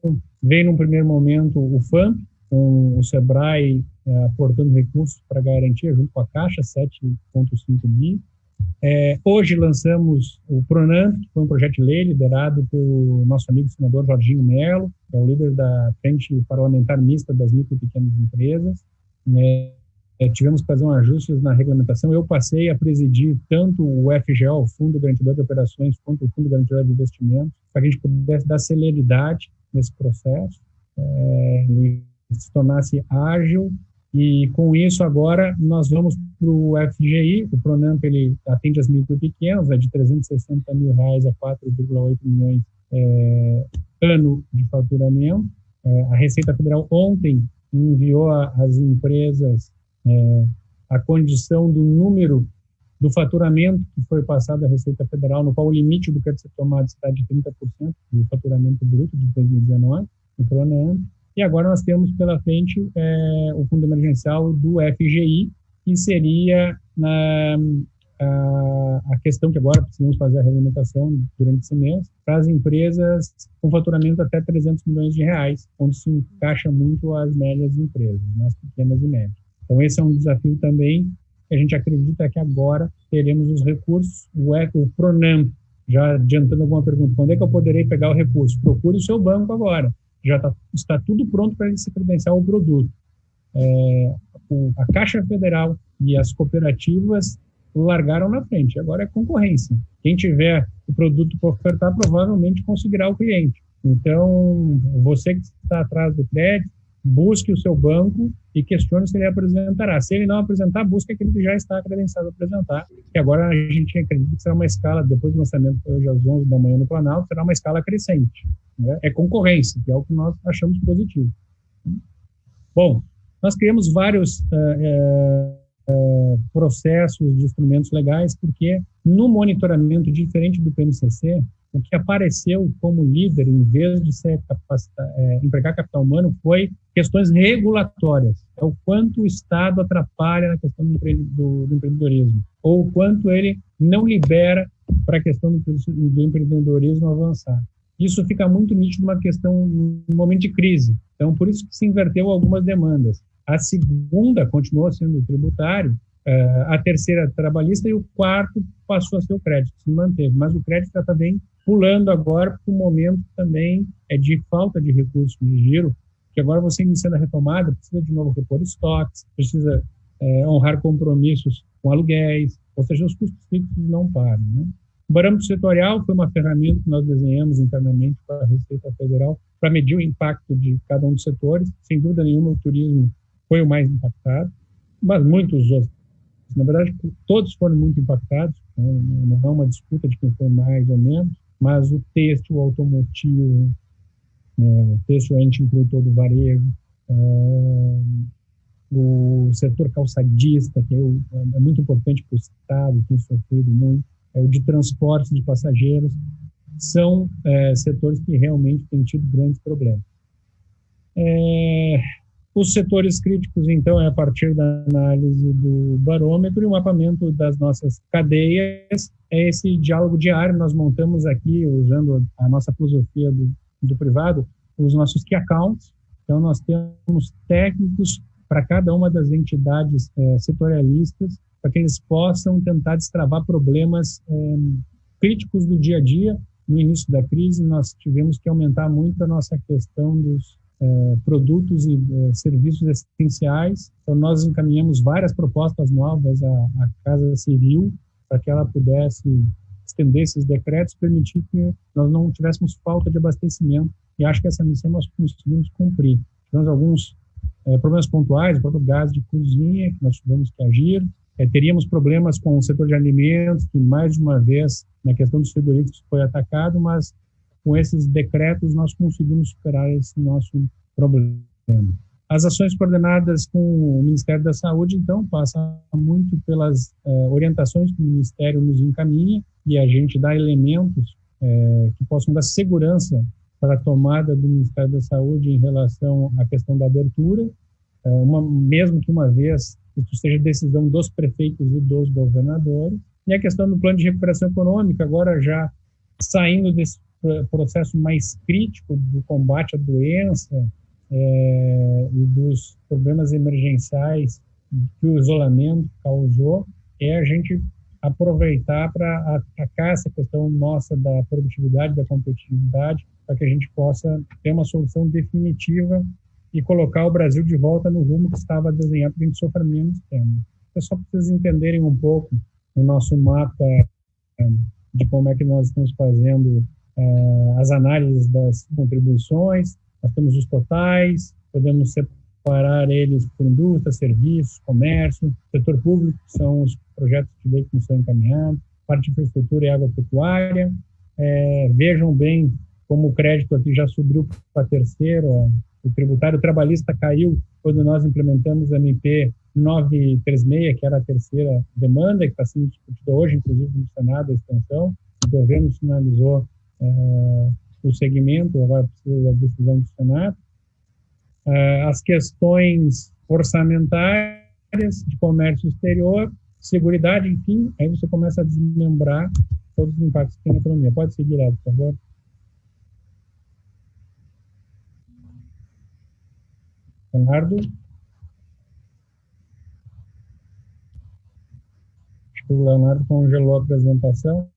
veio num primeiro momento o FAMP, com o SEBRAE aportando recursos para garantia, junto com a Caixa, 7,5 bi. Hoje lançamos o PRONAMP, que foi um projeto de lei liderado pelo nosso amigo senador Jorginho Melo, que é o líder da Frente Parlamentar Mista das Micro e Pequenas Empresas. Tivemos que fazer ajustes na regulamentação. Eu passei a presidir tanto o FGO, o Fundo Garantidor de Operações, quanto o Fundo Garantidor de Investimentos, para que a gente pudesse dar celeridade nesse processo, se tornasse ágil. E com isso agora nós vamos para o FGI, o PRONAMP ele atende as micro e pequenas, de R$360 mil a 4,8 milhões ano de faturamento. A Receita Federal ontem enviou às empresas a condição do número do faturamento que foi passado à Receita Federal, no qual o limite do crédito tomado está de 30% do faturamento bruto de 2019, no PRONAMP. E agora nós temos pela frente o fundo emergencial do FGI, que seria a questão que agora precisamos fazer a regulamentação durante esse mês, para as empresas com faturamento até R$300 milhões, onde se encaixa muito as médias empresas, as pequenas e médias. Então esse é um desafio também, que a gente acredita que agora teremos os recursos. O PRONAMP, já adiantando alguma pergunta, quando é que eu poderei pegar o recurso? Procure o seu banco agora. Já está tudo pronto para ele se credenciar ao produto. A Caixa Federal e as cooperativas largaram na frente, agora é concorrência. Quem tiver o produto para ofertar provavelmente conseguirá o cliente. Então, você que está atrás do crédito, busque o seu banco e questione se ele apresentará. Se ele não apresentar, busque aquele que já está credenciado a apresentar. E agora a gente acredita que será uma escala, depois do lançamento hoje às 11 da manhã no Planalto, será uma escala crescente. É concorrência, que é o que nós achamos positivo. Bom, nós criamos vários processos de instrumentos legais, porque no monitoramento diferente do PNCC, o que apareceu como líder, em vez de ser empregar capital humano, foi questões regulatórias. É o quanto o Estado atrapalha na questão do empreendedorismo, ou o quanto ele não libera para a questão do empreendedorismo avançar. Isso fica muito nítido numa questão, no momento de crise. Então, por isso que se inverteu algumas demandas. A segunda continuou sendo tributário, a terceira trabalhista, e o quarto passou a ser o crédito, se manteve. Mas o crédito está bem pulando agora, porque o momento também é de falta de recursos de giro, que agora você iniciando a retomada, precisa de novo repor estoques, precisa honrar compromissos com aluguéis, ou seja, os custos fixos não param, né? O parâmetro setorial foi uma ferramenta que nós desenhamos internamente para a Receita Federal para medir o impacto de cada um dos setores. Sem dúvida nenhuma, o turismo foi o mais impactado, mas muitos outros. Na verdade, todos foram muito impactados, não é uma disputa de quem foi mais ou menos, mas o têxtil, o automotivo, o têxtil a gente inclui todo o varejo, o setor calçadista, que é muito importante para o Estado, tem sofrido muito, o de transporte de passageiros, são setores que realmente têm tido grandes problemas. Os setores críticos, então, é a partir da análise do barômetro e o mapeamento das nossas cadeias, é esse diálogo diário. Nós montamos aqui, usando a nossa filosofia do privado, os nossos key accounts. Então, nós temos técnicos para cada uma das entidades setorialistas, para que eles possam tentar destravar problemas críticos do dia a dia. No início da crise, nós tivemos que aumentar muito a nossa questão dos produtos e serviços essenciais. Então, nós encaminhamos várias propostas novas à Casa Civil para que ela pudesse estender esses decretos, permitir que nós não tivéssemos falta de abastecimento. E acho que essa missão nós conseguimos cumprir. Tivemos alguns problemas pontuais, o próprio gás de cozinha, que nós tivemos que agir. Teríamos problemas com o setor de alimentos, que mais de uma vez, na questão dos frigoríficos, foi atacado, mas com esses decretos nós conseguimos superar esse nosso problema. As ações coordenadas com o Ministério da Saúde, então, passam muito pelas orientações que o Ministério nos encaminha, e a gente dá elementos que possam dar segurança para a tomada do Ministério da Saúde em relação à questão da abertura, mesmo que uma vez isso seja decisão dos prefeitos e dos governadores. E a questão do plano de recuperação econômica, agora já saindo desse processo mais crítico do combate à doença, e dos problemas emergenciais que o isolamento causou é a gente aproveitar para atacar essa questão nossa da produtividade, da competitividade, para que a gente possa ter uma solução definitiva e colocar o Brasil de volta no rumo que estava desenhado para a gente sofrer menos tempo. É só para vocês entenderem um pouco o nosso mapa de como é que nós estamos fazendo as análises das contribuições. Nós temos os totais, podemos separar eles por indústria, serviços, comércio, setor público, que são os projetos de lei que estão encaminhados, parte de infraestrutura e agropecuária. Vejam bem como o crédito aqui já subiu para terceiro, o tributário trabalhista caiu quando nós implementamos a MP 936, que era a terceira demanda, que está sendo discutida hoje, inclusive no Senado, a extensão. O governo sinalizou o segmento, agora precisa da decisão do Senado. As questões orçamentárias, de comércio exterior, seguridade, enfim, aí você começa a desmembrar todos os impactos que tem na economia. Pode seguir, Léo, por favor. Leonardo? Acho que o Leonardo congelou a apresentação.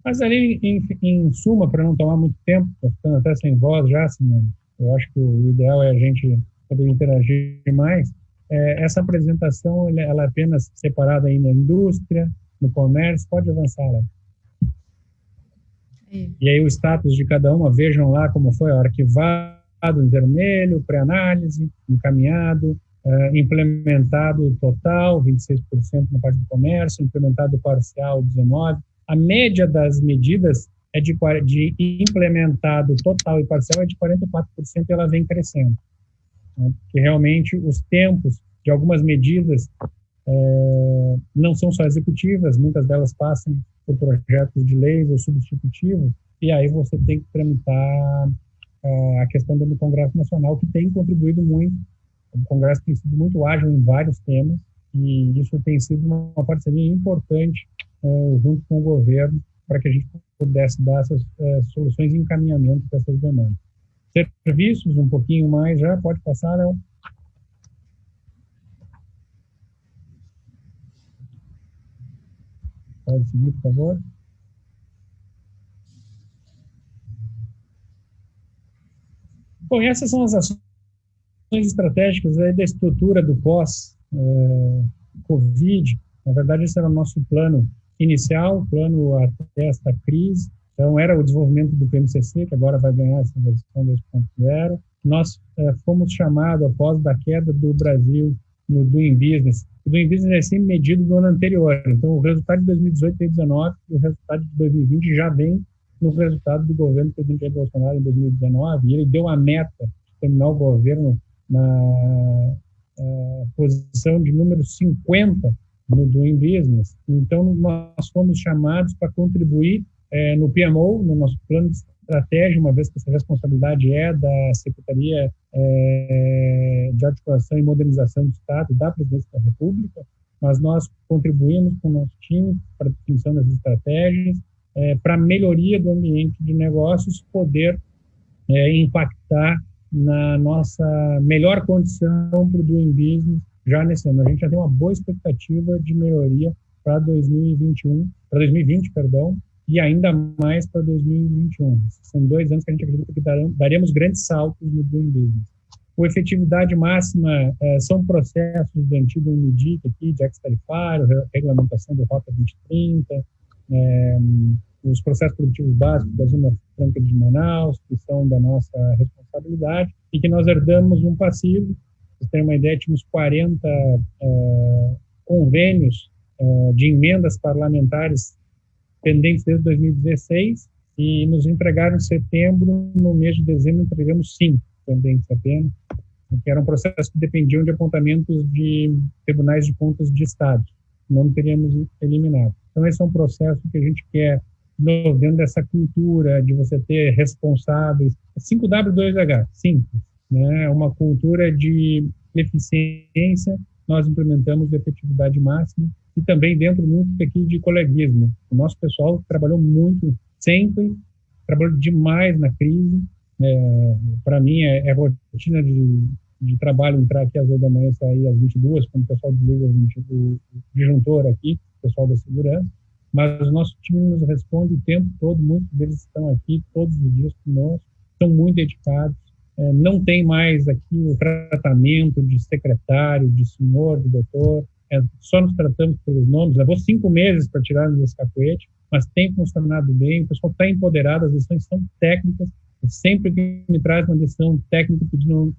Mas ali, em suma, para não tomar muito tempo, estou ficando até sem voz já, Simone. Eu acho que o ideal é a gente poder interagir mais. Essa apresentação ela é apenas separada aí na indústria, no comércio. Pode avançar, lá. E aí o status de cada uma, vejam lá como foi arquivado em vermelho, pré-análise, encaminhado, implementado total, 26% na parte do comércio, implementado parcial, 19%. A média das medidas é de implementado total e parcial é de 44%, e ela vem crescendo. Né? Porque realmente os tempos de algumas medidas não são só executivas, muitas delas passam por projetos de leis ou substitutivos, e aí você tem que tramitar a questão do Congresso Nacional, que tem contribuído muito. O Congresso tem sido muito ágil em vários temas, e isso tem sido uma parceria importante junto com o governo, para que a gente pudesse dar essas soluções e encaminhamento dessas demandas. Serviços, um pouquinho mais já, pode passar, Léo? Pode seguir, por favor. Bom, essas são as ações estratégicas da estrutura do pós-Covid. Na verdade, esse era o nosso plano inicial, plano até esta crise. Então, era o desenvolvimento do PMCC, que agora vai ganhar essa versão 2.0. Nós fomos chamados, após da queda do Brasil no Doing Business. O Doing Business é sempre medido no ano anterior. Então, o resultado de 2018 e 2019, e o resultado de 2020 já vem no resultado do governo do presidente Jair Bolsonaro em 2019. E ele deu a meta de terminar o governo na posição de número 50 no Doing Business. Então, nós fomos chamados para contribuir no PMO, no nosso plano de estratégia, uma vez que essa responsabilidade é da Secretaria de Articulação e Modernização do Estado, da Presidência da República, mas nós contribuímos com o nosso time para a definição das estratégias, para a melhoria do ambiente de negócios, poder impactar na nossa melhor condição para o Doing Business já nesse ano. A gente já tem uma boa expectativa de melhoria para 2020, e ainda mais para 2021. São 2 anos que a gente acredita que daremos grandes saltos no Doing Business. A efetividade máxima são processos do antigo MDIC aqui, de ex-tarifário, regulamentação do Rota 2030, os processos produtivos básicos da Zona Franca de Manaus, que são da nossa responsabilidade, e que nós herdamos um passivo. Vocês terem uma ideia, tínhamos 40 convênios de emendas parlamentares pendentes desde 2016, e nos entregaram em setembro. No mês de dezembro entregamos 5 pendentes apenas, que eram processos que dependiam de apontamentos de tribunais de contas de Estado, não teríamos eliminado. Então esse é um processo que a gente quer, dentro dessa cultura de você ter responsáveis, 5W2H, simples, né? Uma cultura de eficiência, nós implementamos de efetividade máxima, e também dentro muito aqui de coleguismo. O nosso pessoal trabalhou muito, sempre, trabalhou demais na crise, Para mim é rotina de trabalho entrar aqui às 8 da manhã e sair às 22, quando o pessoal desliga o disjuntor aqui, o pessoal da segurança, mas o nosso time nos responde o tempo todo, muitos deles estão aqui todos os dias conosco, estão muito dedicados, não tem mais aqui o tratamento de secretário, de senhor, de doutor, só nos tratamos pelos nomes, levou 5 meses para tirarmos esse cacuete, mas tem funcionado bem, o pessoal está empoderado, as decisões são técnicas. Sempre que me traz uma decisão técnica pedindo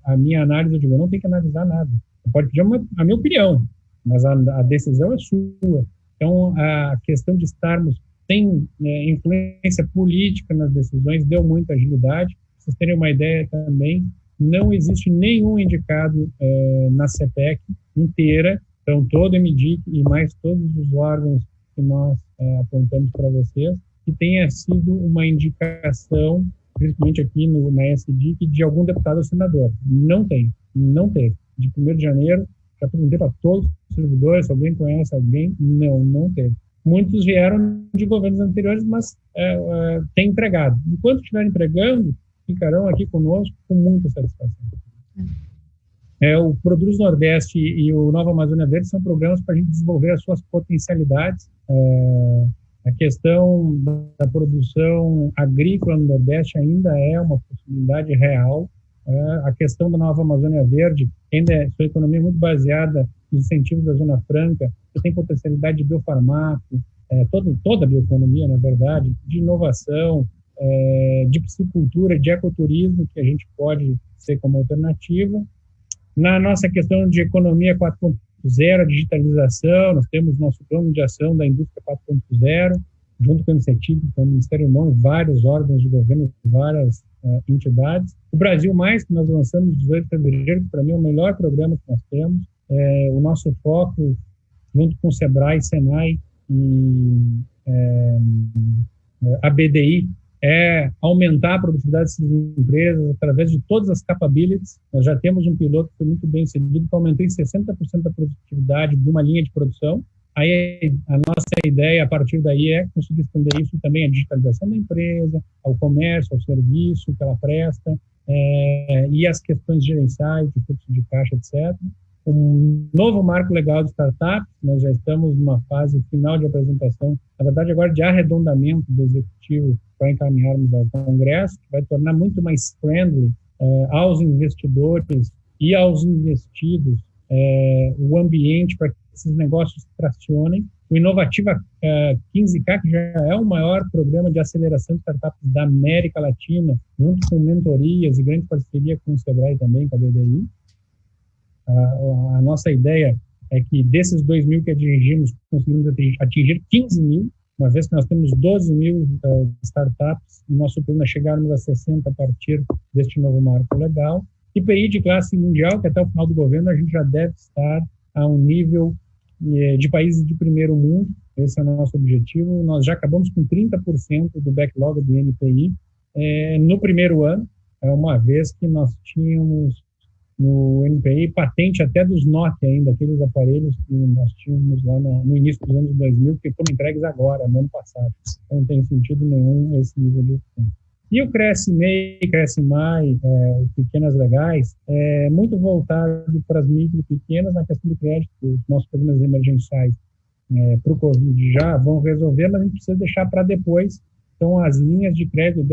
a minha análise, eu digo, eu não tenho que analisar nada. Você pode pedir a minha opinião, mas a decisão é sua. Então, a questão de estarmos sem influência política nas decisões deu muita agilidade. Para vocês terem uma ideia também, não existe nenhum indicado na CPEC inteira, então todo o MDIC e mais todos os órgãos que nós apontamos para vocês, que tenha sido uma indicação, principalmente aqui na SDIC, de algum deputado ou senador. Não tem, não teve. De 1º de janeiro, já perguntei para todos os servidores, se alguém conhece alguém, não teve. Muitos vieram de governos anteriores, mas têm entregado. Enquanto estiverem entregando, ficarão aqui conosco com muita satisfação. O Produz Nordeste e o Nova Amazônia Verde são programas para a gente desenvolver as suas potencialidades. A questão da produção agrícola no Nordeste ainda é uma possibilidade real. A questão da Nova Amazônia Verde, ainda sua economia é muito baseada nos incentivos da Zona Franca, que tem potencialidade de biofarmaco, toda a bioeconomia, na verdade, de inovação, de piscicultura, de ecoturismo, que a gente pode ser como alternativa. Na nossa questão de economia 4.0, a digitalização, nós temos nosso plano de ação da indústria 4.0, junto com o MCETIC, com o Ministério Irmão, vários órgãos de governo, várias entidades. O Brasil Mais, que nós lançamos 18 de fevereiro, que para mim é o melhor programa que nós temos. O nosso foco, junto com o SEBRAE, SENAI e a BDI, é aumentar a produtividade dessas empresas através de todas as capabilities. Nós já temos um piloto que foi muito bem sucedido, que aumentou em 60% a produtividade de uma linha de produção. Aí a nossa ideia, a partir daí, é conseguir estender isso também à digitalização da empresa, ao comércio, ao serviço que ela presta, e as questões gerenciais, de fluxo de caixa, etc. Um novo marco legal de startups, nós já estamos numa fase final de apresentação, na verdade agora de arredondamento do executivo para encaminharmos ao Congresso, que vai tornar muito mais friendly aos investidores e aos investidos o ambiente para que esses negócios tracionem. O Inovativa 15K, que já é o maior programa de aceleração de startups da América Latina, junto com mentorias e grande parceria com o SEBRAE também, com a BDI. A nossa ideia é que desses 2 mil que atingimos, conseguimos atingir 15 mil, uma vez que nós temos 12 mil startups, o nosso plano é chegarmos a 60 a partir deste novo marco legal. IPI de classe mundial, que até o final do governo a gente já deve estar a um nível de países de primeiro mundo, esse é o nosso objetivo. Nós já acabamos com 30% do backlog do NPI no primeiro ano, uma vez que nós tínhamos no NPI patente até dos Nokia ainda, aqueles aparelhos que nós tínhamos lá no início dos anos 2000, que foram entregues agora, no ano passado. Então não tem sentido nenhum esse nível de tempo. E o Cresce MEI, Cresce MAI, Pequenas Legais, é muito voltado para as micro e pequenas na questão do crédito. Os nossos programas emergenciais para o Covid já vão resolver, mas a gente precisa deixar para depois. Então, as linhas de crédito,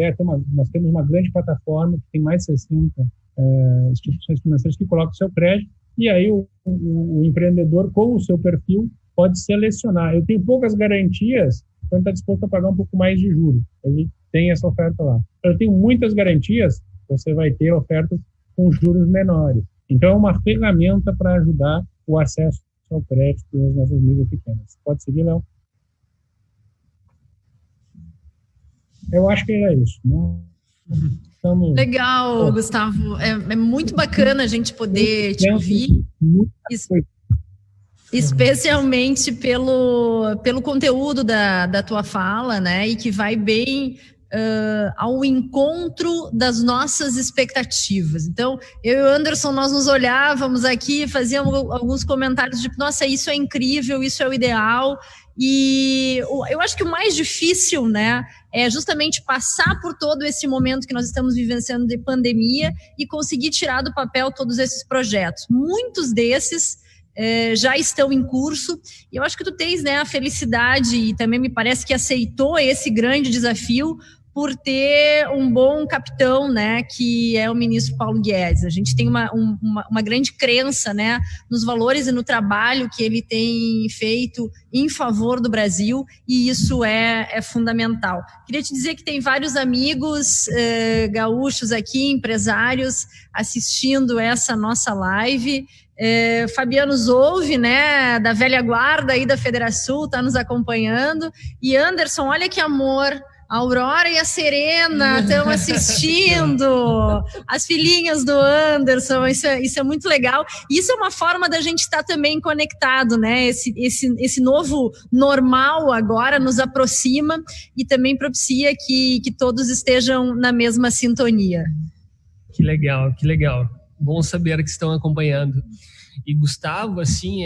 nós temos uma grande plataforma que tem mais de 60 instituições financeiras que colocam o seu crédito, e aí o empreendedor, com o seu perfil, pode selecionar. Eu tenho poucas garantias, então ele está disposto a pagar um pouco mais de juros. Ele tem essa oferta lá. Eu tenho muitas garantias, você vai ter ofertas com juros menores. Então, é uma ferramenta para ajudar o acesso ao crédito das nossas micro pequenas. Pode seguir, Léo? Eu acho que é isso, né? Legal, Gustavo. É muito bacana a gente poder te ouvir, especialmente pelo conteúdo da tua fala, né? E que vai bem ao encontro das nossas expectativas. Então, eu e o Anderson, nós nos olhávamos aqui, fazíamos alguns comentários de, nossa, isso é incrível, isso é o ideal, E eu acho que o mais difícil, né, é justamente passar por todo esse momento que nós estamos vivenciando de pandemia e conseguir tirar do papel todos esses projetos. Muitos desses já estão em curso, e eu acho que tu tens, né, a felicidade, e também me parece que aceitou esse grande desafio por ter um bom capitão, né, que é o ministro Paulo Guedes. A gente tem uma grande crença, né, nos valores e no trabalho que ele tem feito em favor do Brasil, e isso é fundamental. Queria te dizer que tem vários amigos gaúchos aqui, empresários, assistindo essa nossa live. Fabiano Zolve, né, da velha guarda aí da Federação, está nos acompanhando. E Anderson, olha que amor, a Aurora e a Serena estão assistindo, as filhinhas do Anderson, isso é muito legal. Isso é uma forma da gente estar também conectado, né? Esse novo normal agora nos aproxima e também propicia que todos estejam na mesma sintonia. Que legal, que legal. Bom saber que estão acompanhando. E Gustavo, assim,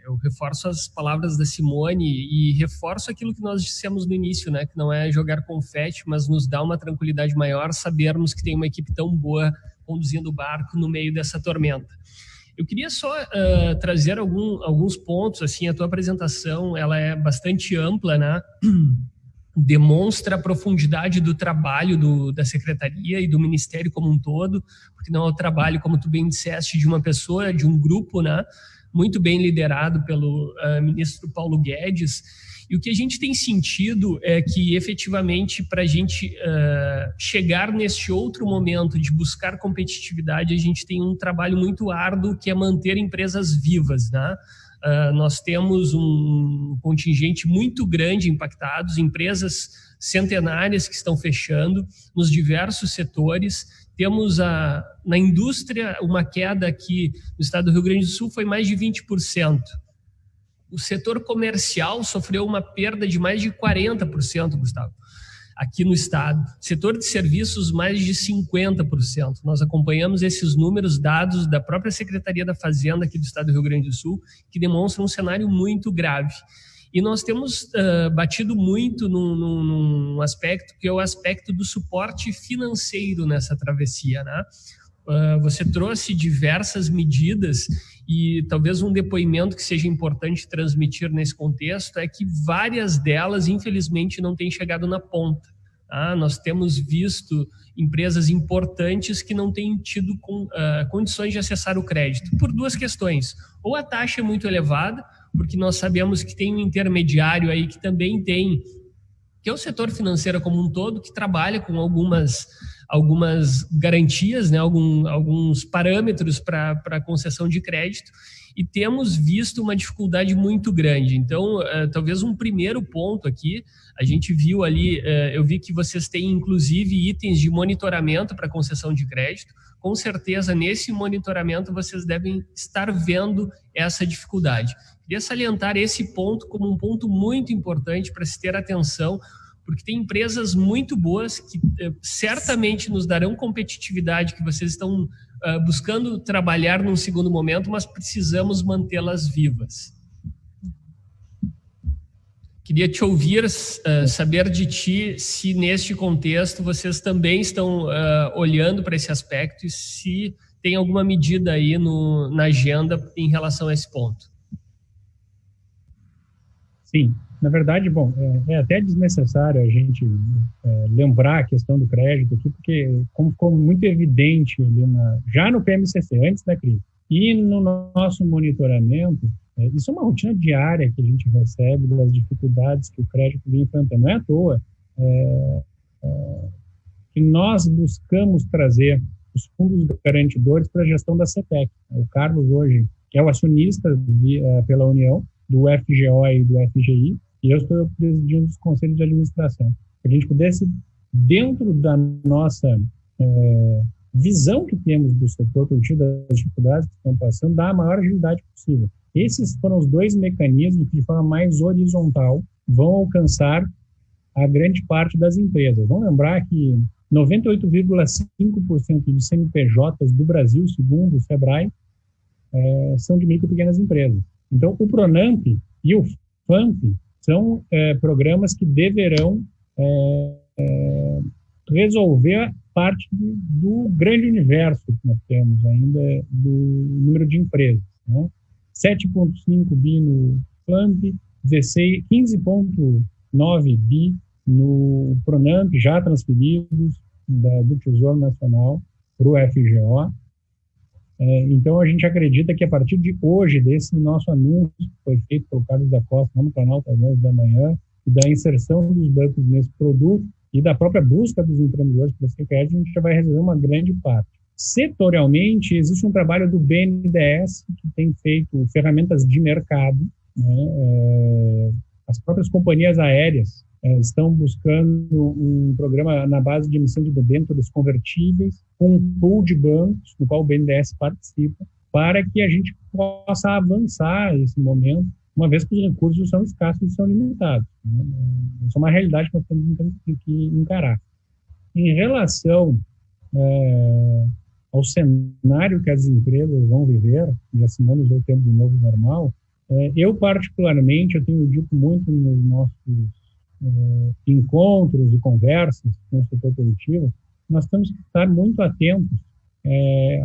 eu reforço as palavras da Simone e reforço aquilo que nós dissemos no início, né? Que não é jogar confete, mas nos dá uma tranquilidade maior sabermos que tem uma equipe tão boa conduzindo o barco no meio dessa tormenta. Eu queria só trazer alguns pontos, assim, a tua apresentação, ela é bastante ampla, né? Demonstra a profundidade do trabalho da Secretaria e do Ministério como um todo, porque não é o trabalho, como tu bem disseste, de uma pessoa, de um grupo, né? Muito bem liderado pelo ministro Paulo Guedes. E o que a gente tem sentido é que, efetivamente, para a gente chegar nesse outro momento de buscar competitividade, a gente tem um trabalho muito árduo, que é manter empresas vivas, né? Nós temos um contingente muito grande impactados, empresas centenárias que estão fechando nos diversos setores. Temos na indústria uma queda aqui no estado do Rio Grande do Sul foi mais de 20%. O setor comercial sofreu uma perda de mais de 40%, Gustavo, aqui no estado. Setor de serviços, mais de 50%. Nós acompanhamos esses números, dados da própria Secretaria da Fazenda aqui do estado do Rio Grande do Sul, que demonstram um cenário muito grave. E nós temos batido muito num aspecto, que é o aspecto do suporte financeiro nessa travessia, né? Você trouxe diversas medidas e talvez um depoimento que seja importante transmitir nesse contexto é que várias delas, infelizmente, não têm chegado na ponta. Nós temos visto empresas importantes que não têm tido condições de acessar o crédito por duas questões. Ou a taxa é muito elevada, porque nós sabemos que tem um intermediário aí que também tem, que é o setor financeiro como um todo, que trabalha com algumas garantias, né, alguns parâmetros para concessão de crédito, e temos visto uma dificuldade muito grande. Então, talvez um primeiro ponto aqui, a gente viu ali, eu vi que vocês têm inclusive itens de monitoramento para concessão de crédito. Com certeza, nesse monitoramento, vocês devem estar vendo essa dificuldade. Queria salientar esse ponto como um ponto muito importante para se ter atenção, porque tem empresas muito boas que certamente nos darão competitividade, que vocês estão buscando trabalhar num segundo momento, mas precisamos mantê-las vivas. Queria te ouvir, saber de ti se neste contexto vocês também estão olhando para esse aspecto e se tem alguma medida aí na agenda em relação a esse ponto. Sim, na verdade, bom, é até desnecessário a gente lembrar a questão do crédito aqui, porque como ficou muito evidente ali já no PMCC, antes da crise, e no nosso monitoramento, isso é uma rotina diária que a gente recebe das dificuldades que o crédito vem enfrentando. Não é à toa que nós buscamos trazer os fundos garantidores para a gestão da CETEC. O Carlos hoje é o acionista pela União, do FGO e do FGI, e eu estou presidindo os conselhos de administração. Que a gente pudesse, dentro da nossa visão que temos do setor produtivo, das dificuldades que estão passando, dar a maior agilidade possível. Esses foram os dois mecanismos que, de forma mais horizontal, vão alcançar a grande parte das empresas. Vamos lembrar que 98,5% de CNPJs do Brasil, segundo o Sebrae, são de micro e pequenas empresas. Então, o Pronamp e o FAMP são programas que deverão resolver parte do grande universo que nós temos ainda do número de empresas, né? 7,5 bi no FAMP, 15,9 bi no PRONAMP, já transferidos do Tesouro Nacional para o FGO. Então, a gente acredita que a partir de hoje, desse nosso anúncio que foi feito pelo Carlos da Costa no canal às 9 da manhã, e da inserção dos bancos nesse produto e da própria busca dos empreendedores para esse crédito, a gente já vai resolver uma grande parte. Setorialmente, existe um trabalho do BNDES que tem feito ferramentas de mercado, né? As próprias companhias aéreas estão buscando um programa na base de emissão de debêntures convertíveis, com um pool de bancos, no qual o BNDES participa, para que a gente possa avançar nesse momento, uma vez que os recursos são escassos e são limitados, né? Isso é uma realidade que nós temos que encarar. Em relação ao cenário que as empresas vão viver, e assinamos o tempo de novo normal, eu particularmente, eu tenho dito muito nos nossos encontros e conversas com o setor produtivo, nós temos que estar muito atentos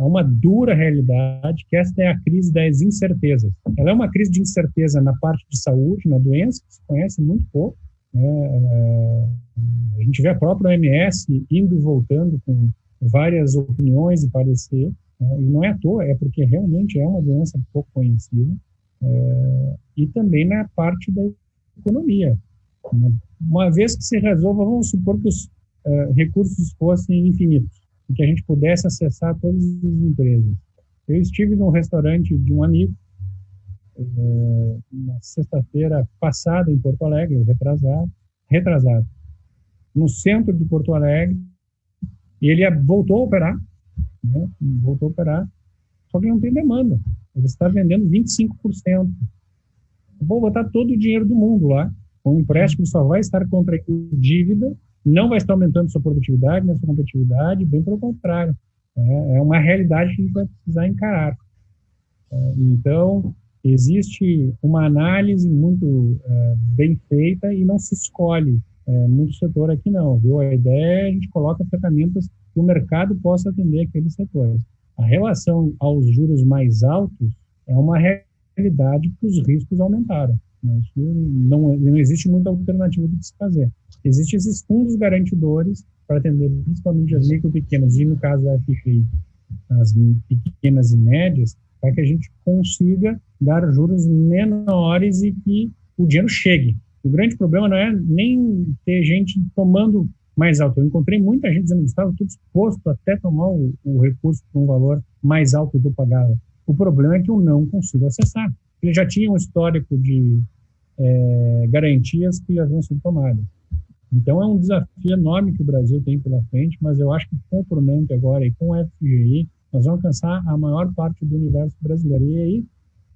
a uma dura realidade, que esta é a crise das incertezas. Ela é uma crise de incerteza na parte de saúde, na doença, que se conhece muito pouco. A gente vê a própria OMS indo e voltando com várias opiniões e parecer, e não é à toa, é porque realmente é uma doença pouco conhecida, e também na parte da economia. Uma vez que se resolva, vamos supor que os recursos fossem infinitos, e que a gente pudesse acessar todas as empresas. Eu estive num restaurante de um amigo, na sexta-feira passada em Porto Alegre, retrasado, no centro de Porto Alegre, e ele voltou a operar, né? Só que não tem demanda. Ele está vendendo 25%. Vou botar todo o dinheiro do mundo lá, o empréstimo só vai estar contraindo dívida, não vai estar aumentando sua produtividade, nem sua competitividade, bem pelo contrário. É uma realidade que a gente vai precisar encarar. Então, existe uma análise muito bem feita e não se escolhe muito setor aqui não, viu? A ideia é a gente coloca ferramentas que o mercado possa atender aqueles setores. A relação aos juros mais altos é uma realidade que os riscos aumentaram. Não existe muita alternativa do que se fazer. Existem esses fundos garantidores para atender principalmente as micro e pequenas, e no caso da FGI, as pequenas e médias, para que a gente consiga dar juros menores e que o dinheiro chegue. O grande problema não é nem ter gente tomando mais alto. Eu encontrei muita gente dizendo que estava tudo disposto até tomar o recurso por um valor mais alto do que eu pagava. O problema é que eu não consigo acessar. Ele já tinha um histórico de garantias que haviam sido tomadas. Então, é um desafio enorme que o Brasil tem pela frente, mas eu acho que com o PRONAMP agora e com o FGI, nós vamos alcançar a maior parte do universo brasileiro. E aí,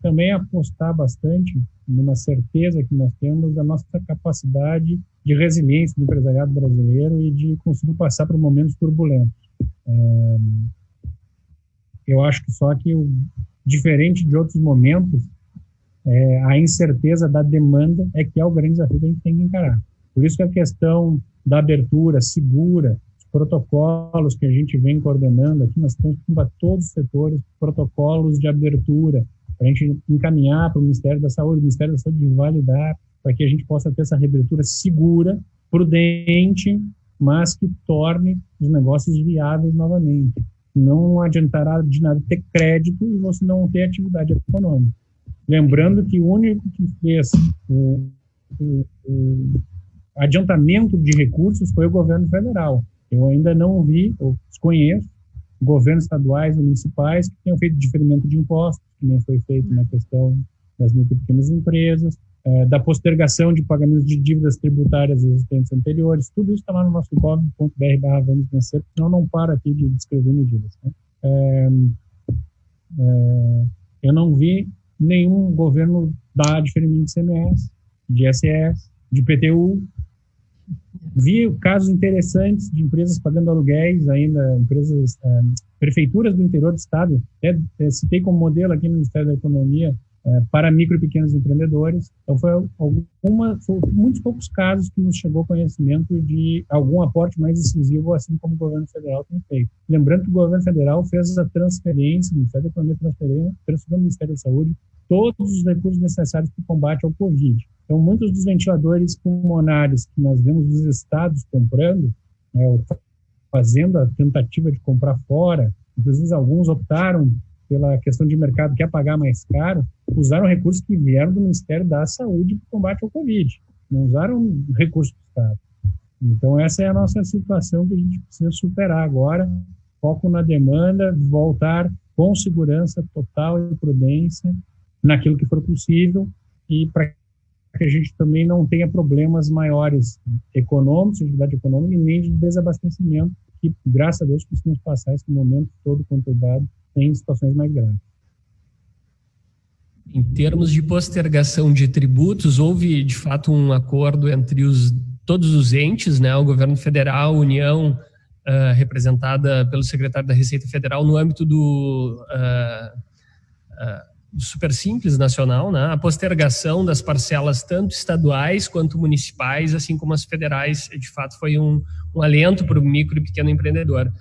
também apostar bastante numa certeza que nós temos da nossa capacidade de resiliência do empresariado brasileiro e de conseguir passar por momentos turbulentos. Eu acho que só que, diferente de outros momentos, a incerteza da demanda é que é o grande desafio que a gente tem que encarar. Por isso que a questão da abertura segura, os protocolos que a gente vem coordenando aqui, nós temos para todos os setores protocolos de abertura, para a gente encaminhar para o Ministério da Saúde, o Ministério da Saúde validar, para que a gente possa ter essa reabertura segura, prudente, mas que torne os negócios viáveis novamente. Não adiantará de nada ter crédito e você não ter atividade econômica. Lembrando que o único que fez o adiantamento de recursos foi o governo federal. Eu ainda não vi, ou desconheço, governos estaduais e municipais que tenham feito diferimento de impostos, que nem foi feito na questão das micro e pequenas empresas, da postergação de pagamentos de dívidas tributárias existentes anteriores. Tudo isso está lá no nosso gov.br/vamos-vencer, senão eu não paro aqui de descrever medidas, né? Eu não vi nenhum governo dar diferimento de CMS, de ISS, de PTU. Vi casos interessantes de empresas pagando aluguéis ainda, prefeituras do interior do estado. Citei como modelo aqui no Ministério da Economia para micro e pequenos empreendedores. Então, foram muitos poucos casos que nos chegou conhecimento de algum aporte mais decisivo, assim como o governo federal tem feito. Lembrando que o governo federal fez a transferência, o Ministério da Economia transferiu ao Ministério da Saúde todos os recursos necessários para o combate ao Covid. Então, muitos dos ventiladores pulmonares que nós vemos os estados comprando, fazendo a tentativa de comprar fora, inclusive alguns optaram pela questão de mercado, quer pagar mais caro, usaram recursos que vieram do Ministério da Saúde para o combate ao Covid, não usaram recursos do Estado. Então, essa é a nossa situação que a gente precisa superar agora, foco na demanda, voltar com segurança total e prudência naquilo que for possível e para que a gente também não tenha problemas maiores econômicos, de atividade econômica, e nem de desabastecimento, que, graças a Deus, precisamos passar esse momento todo conturbado em situações mais graves. Em termos de postergação de tributos, houve, de fato, um acordo entre todos os entes, né, o governo federal, a União, representada pelo secretário da Receita Federal, no âmbito do Super Simples Nacional, né, a postergação das parcelas tanto estaduais quanto municipais, assim como as federais, de fato, foi um alento para o micro e pequeno empreendedor.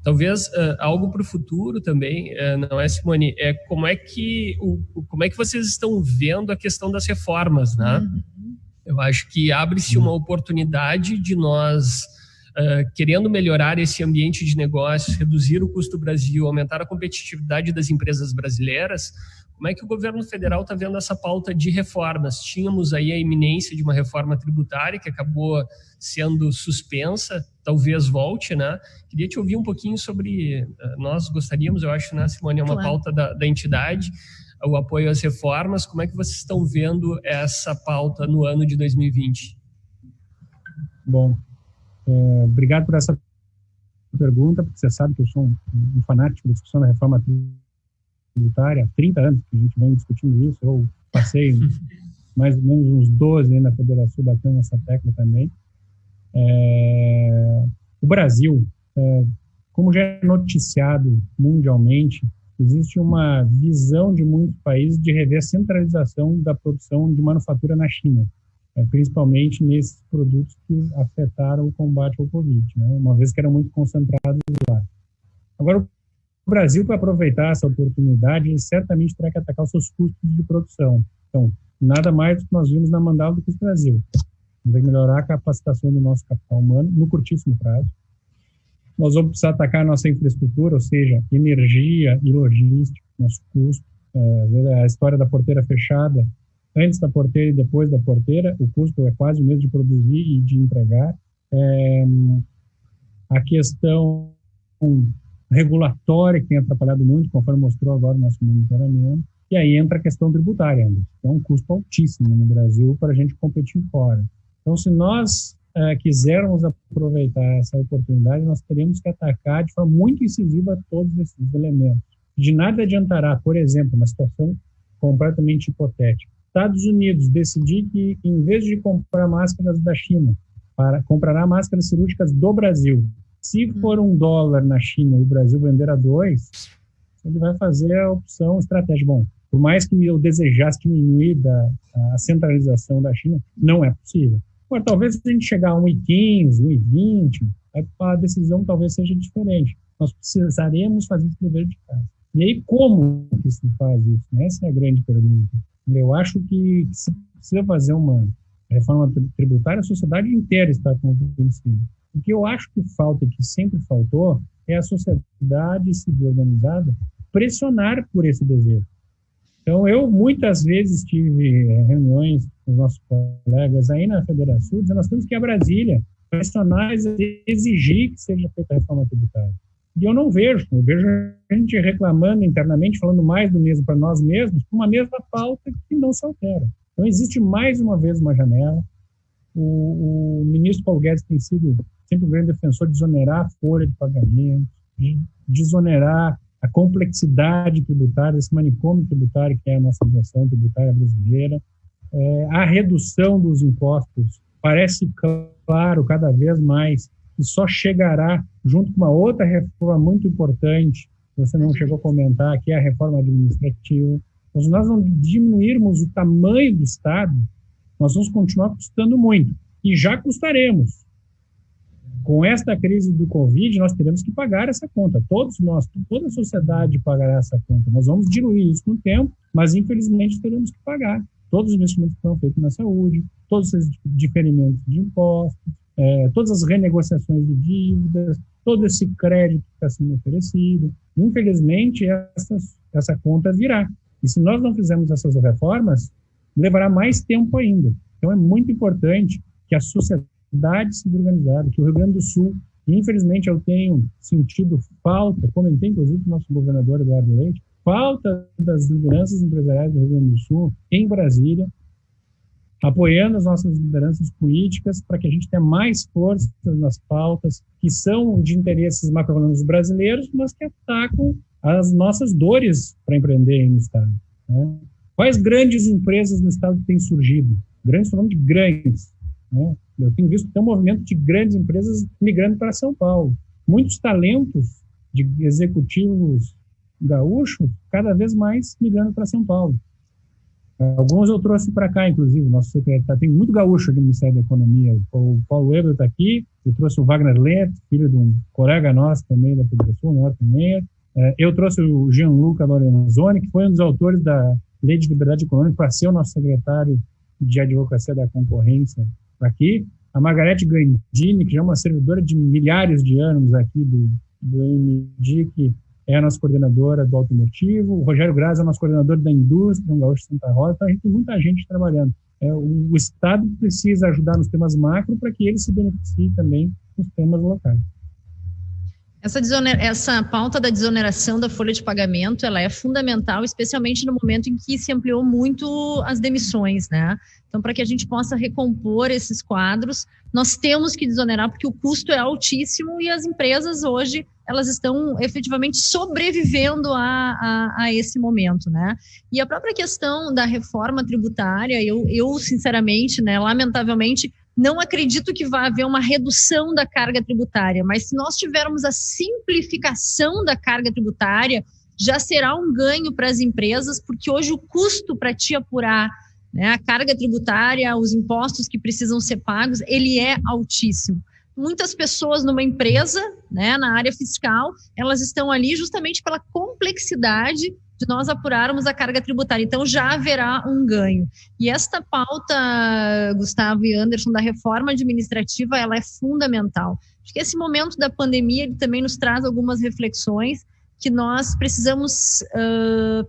Talvez algo para o futuro também, não é, Simone? Como é que vocês estão vendo a questão das reformas, né? Uhum. Eu acho que abre-se uma oportunidade de nós, querendo melhorar esse ambiente de negócios, reduzir o custo do Brasil, aumentar a competitividade das empresas brasileiras. Como é que o governo federal está vendo essa pauta de reformas? Tínhamos aí a iminência de uma reforma tributária que acabou sendo suspensa, talvez volte, né? Queria te ouvir um pouquinho sobre, nós gostaríamos, eu acho, né, Simone, é uma pauta da entidade, o apoio às reformas. Como é que vocês estão vendo essa pauta no ano de 2020? Bom, obrigado por essa pergunta, porque você sabe que eu sou um fanático da discussão da reforma tributária. Há 30 anos que a gente vem discutindo isso. Eu passei mais ou menos uns 12 aí na Federação batendo nessa tecla também. O Brasil, como já é noticiado mundialmente, existe uma visão de muitos países de rever a centralização da produção de manufatura na China, principalmente nesses produtos que afetaram o combate ao Covid, né, uma vez que eram muito concentrados lá. Agora, o Brasil, para aproveitar essa oportunidade, certamente terá que atacar os seus custos de produção. Então, nada mais do que nós vimos na Mandala do custo Brasil. Vai melhorar a capacitação do nosso capital humano no curtíssimo prazo. Nós vamos precisar atacar a nossa infraestrutura, ou seja, energia e logística, nosso custo. A história da porteira fechada, antes da porteira e depois da porteira, o custo é quase o mesmo de produzir e de entregar. A questão regulatória, que tem atrapalhado muito, conforme mostrou agora o nosso monitoramento. E aí entra a questão tributária, Anderson, que é um custo altíssimo no Brasil para a gente competir fora. Então, se nós quisermos aproveitar essa oportunidade, nós teremos que atacar de forma muito incisiva todos esses elementos. De nada adiantará, por exemplo, uma situação completamente hipotética. Estados Unidos decidir que, em vez de comprar máscaras da China, comprará máscaras cirúrgicas do Brasil. Se for $1 na China e o Brasil vender a 2, ele vai fazer a opção estratégica. Bom, por mais que eu desejasse diminuir a centralização da China, não é possível. Agora, talvez se a gente chegar a 1,15, 1,20, a decisão talvez seja diferente. Nós precisaremos fazer esse dever de casa. E aí, como que se faz isso? Essa é a grande pergunta. Eu acho que se precisa fazer uma reforma tributária, a sociedade inteira está convencida. O que eu acho que falta e que sempre faltou é a sociedade civil organizada pressionar por esse desejo. Então, eu muitas vezes tive reuniões com os nossos colegas aí na Federação, dizendo nós temos que ir a Brasília, pressionar, exigir que seja feita a reforma tributária. E eu vejo a gente reclamando internamente, falando mais do mesmo para nós mesmos, com uma mesma pauta que não se altera. Então, existe mais uma vez uma janela. O ministro Paulo Guedes tem sido sempre um grande defensor de desonerar a folha de pagamento, de desonerar a complexidade tributária, esse manicômio tributário que é a nossa legislação tributária brasileira. A redução dos impostos parece claro cada vez mais que só chegará junto com uma outra reforma muito importante, que você não chegou a comentar, que é a reforma administrativa. Então, se nós não diminuirmos o tamanho do Estado, nós vamos continuar custando muito. E já custaremos. Com esta crise do Covid, nós teremos que pagar essa conta. Todos nós, toda a sociedade pagará essa conta. Nós vamos diluir isso no tempo, mas infelizmente teremos que pagar. Todos os investimentos que foram feitos na saúde, todos os diferimentos de impostos, todas as renegociações de dívidas, todo esse crédito que está sendo oferecido. Infelizmente, essa conta virá. E se nós não fizermos essas reformas, levará mais tempo ainda. Então, é muito importante que a sociedade seja organizada, que o Rio Grande do Sul, infelizmente eu tenho sentido falta, comentei inclusive com o nosso governador Eduardo Leite, falta das lideranças empresariais do Rio Grande do Sul em Brasília, apoiando as nossas lideranças políticas para que a gente tenha mais força nas pautas que são de interesses macroeconômicos brasileiros, mas que atacam as nossas dores para empreender no Estado. Né? Quais grandes empresas no Estado têm surgido? Grandes, falando de grandes. Né? Eu tenho visto que tem um movimento de grandes empresas migrando para São Paulo. Muitos talentos de executivos gaúchos cada vez mais migrando para São Paulo. Alguns eu trouxe para cá, inclusive, nosso secretário. Tem muito gaúcho aqui no Ministério da Economia. O Paulo Weber está aqui, eu trouxe o Wagner Lett, filho de um colega nosso também da Federação Norte também. Eu trouxe o Gianluca Lorenzoni, que foi um dos autores da Lei de Liberdade Econômica, para ser o nosso secretário de Advocacia da Concorrência aqui. A Margarete Gandini, que já é uma servidora de milhares de anos aqui do MD, que é a nossa coordenadora do automotivo. O Rogério Graz é o nosso coordenador da indústria, um gaúcho de Santa Rosa. Então, a gente tem muita gente trabalhando. O Estado precisa ajudar nos temas macro para que ele se beneficie também nos temas locais. Essa pauta da desoneração da folha de pagamento, ela é fundamental, especialmente no momento em que se ampliou muito as demissões, né? Então, para que a gente possa recompor esses quadros, nós temos que desonerar, porque o custo é altíssimo e as empresas hoje, elas estão efetivamente sobrevivendo a esse momento, né? E a própria questão da reforma tributária, eu sinceramente, né, lamentavelmente, não acredito que vá haver uma redução da carga tributária, mas se nós tivermos a simplificação da carga tributária, já será um ganho para as empresas, porque hoje o custo para te apurar, né, a carga tributária, os impostos que precisam ser pagos, ele é altíssimo. Muitas pessoas numa empresa, né, na área fiscal, elas estão ali justamente pela complexidade de nós apurarmos a carga tributária. Então, já haverá um ganho. E esta pauta, Gustavo e Anderson, da reforma administrativa, ela é fundamental. Acho que esse momento da pandemia, ele também nos traz algumas reflexões que nós precisamos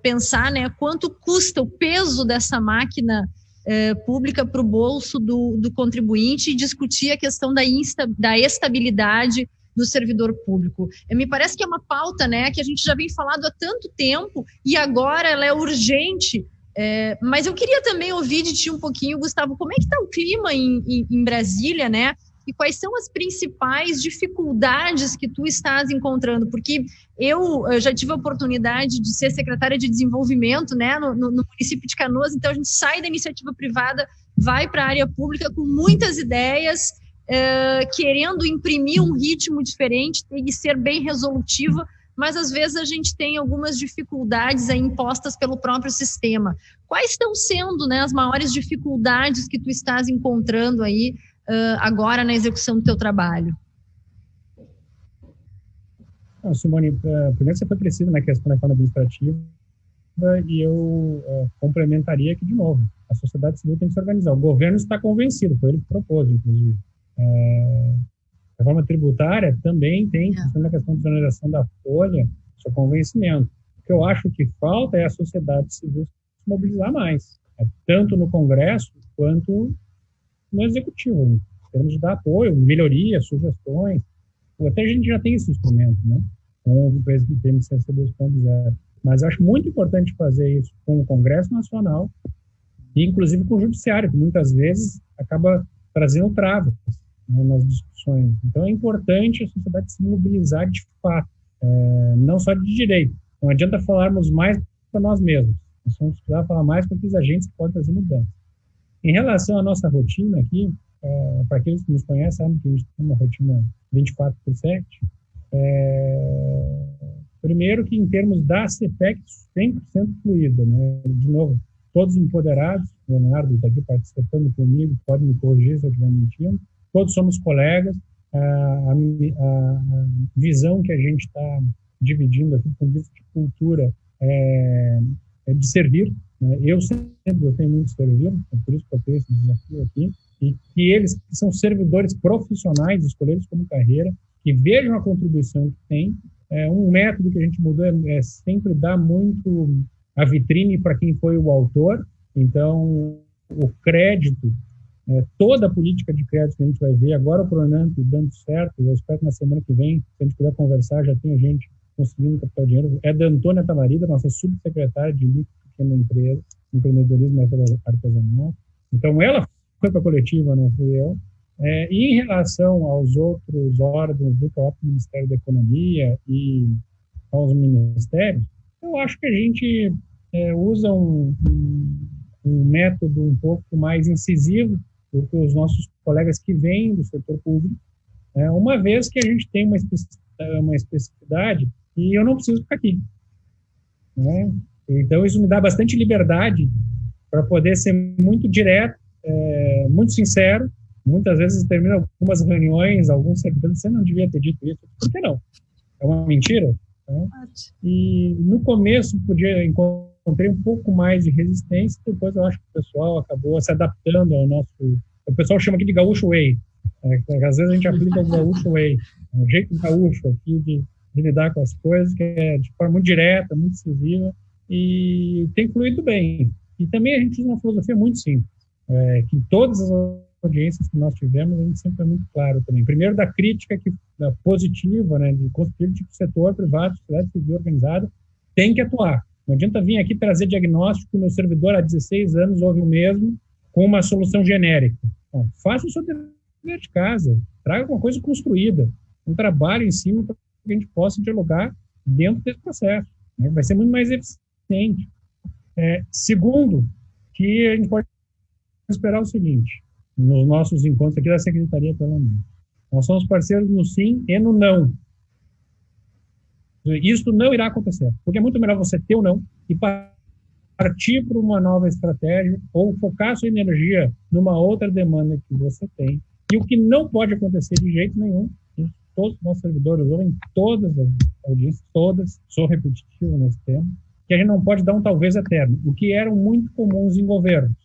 pensar, né, quanto custa o peso dessa máquina pública para o bolso do contribuinte e discutir a questão da estabilidade do servidor público. Me parece que é uma pauta, né, que a gente já vem falando há tanto tempo e agora ela é urgente, mas eu queria também ouvir de ti um pouquinho, Gustavo, como é que está o clima em Brasília, né, e quais são as principais dificuldades que tu estás encontrando, porque eu já tive a oportunidade de ser secretária de desenvolvimento, né, no município de Canoas, então a gente sai da iniciativa privada, vai para a área pública com muitas ideias, querendo imprimir um ritmo diferente e ser bem resolutiva, mas às vezes a gente tem algumas dificuldades aí impostas pelo próprio sistema. Quais estão sendo, né, as maiores dificuldades que tu estás encontrando aí agora na execução do teu trabalho? Simone, primeiro você foi preciso na questão da reforma administrativa e eu complementaria aqui de novo. A sociedade civil tem que se organizar. O governo está convencido, foi ele que propôs, inclusive. A reforma tributária também tem, na questão da desoneração da folha, seu convencimento. O que eu acho que falta é a sociedade civil se mobilizar mais, tanto no Congresso quanto no Executivo, em termos de dar apoio, melhorias, sugestões. Até a gente já tem esse instrumento, né? Com o PMCC 2.0. Mas eu acho muito importante fazer isso com o Congresso Nacional e, inclusive, com o Judiciário, que muitas vezes acaba trazendo travas, né, nas discussões. Então, é importante a sociedade se mobilizar de fato, não só de direito. Não adianta falarmos mais para nós mesmos. Nós vamos precisar falar mais para aqueles agentes que podem trazer mudança. Em relação à nossa rotina aqui, para aqueles que nos conhecem, sabem que a gente tem uma rotina 24/7. Primeiro que, em termos da CPEC, 100% fluida, né? De novo, todos empoderados, o Leonardo está aqui participando comigo, pode me corrigir se eu estiver mentindo, todos somos colegas, a visão que a gente está dividindo aqui, com vista de cultura, é de servir, né? Eu sempre gostei muito de servir, é por isso que eu tenho esse desafio aqui, e que eles, que são servidores profissionais, escolhidos como carreira, que vejam a contribuição que tem. Um método que a gente mudou é sempre dar muito a vitrine para quem foi o autor. Então, o crédito, toda a política de crédito que a gente vai ver, agora o Pronamp dando certo, eu espero que na semana que vem, se a gente puder conversar, já tem a gente conseguindo captar dinheiro, é da Antônia Tamarida, nossa subsecretária de micro e pequena empresa, empreendedorismo e artesanato. Então, ela foi para a coletiva, não fui eu. E em relação aos outros órgãos do próprio Ministério da Economia e aos ministérios, eu acho que a gente usa um método um pouco mais incisivo do que os nossos colegas que vêm do setor público, uma vez que a gente tem uma especificidade e eu não preciso ficar aqui, né? Então, isso me dá bastante liberdade para poder ser muito direto, muito sincero. Muitas vezes termina algumas reuniões, alguns servidores, você não devia ter dito isso. Por que não? É uma mentira? Né? E no começo encontrei um pouco mais de resistência, depois eu acho que o pessoal acabou se adaptando ao nosso... O pessoal chama aqui de gaúcho way. Às vezes a gente aplica o gaúcho way, um jeito gaúcho aqui de lidar com as coisas, que é de forma muito direta, muito incisiva, e tem fluído bem. E também a gente usa uma filosofia muito simples, que em todas as audiências que nós tivemos, a gente sempre é muito claro também. Primeiro, da crítica positiva, né, de construir que o setor privado, sociedade civil organizada, tem que atuar. Não adianta vir aqui trazer diagnóstico que o meu servidor há 16 anos ouve o mesmo com uma solução genérica. Bom, faça o seu dever de casa, traga alguma coisa construída, um trabalho em cima para que a gente possa dialogar dentro desse processo, né? Vai ser muito mais eficiente. Segundo, que a gente pode esperar o seguinte, nos nossos encontros aqui da Secretaria, pelo menos. Nós somos parceiros no sim e no não. Isso não irá acontecer, porque é muito melhor você ter o não e partir para uma nova estratégia ou focar sua energia numa outra demanda que você tem. E o que não pode acontecer de jeito nenhum, todos os nossos servidores ouvem todas as audiências, todas, sou repetitivo nesse tema, que a gente não pode dar um talvez eterno, o que eram muito comuns em governos.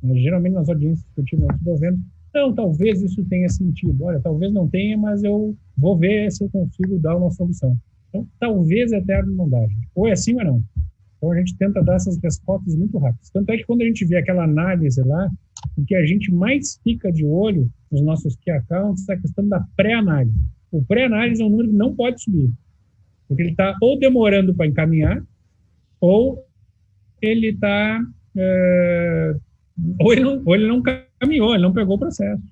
Geralmente nas audiências que eu tive nos governos, não, talvez isso tenha sentido, olha, talvez não tenha, mas eu vou ver se eu consigo dar uma solução. Então, talvez eterno não dá, gente. Ou é sim ou não. Então, a gente tenta dar essas respostas muito rápidas. Tanto é que quando a gente vê aquela análise lá, o que a gente mais fica de olho nos nossos key accounts é a questão da pré-análise. O pré-análise é um número que não pode subir, porque ele está ou demorando para encaminhar, ou ele está... Ou ele não caminhou, ele não pegou o processo.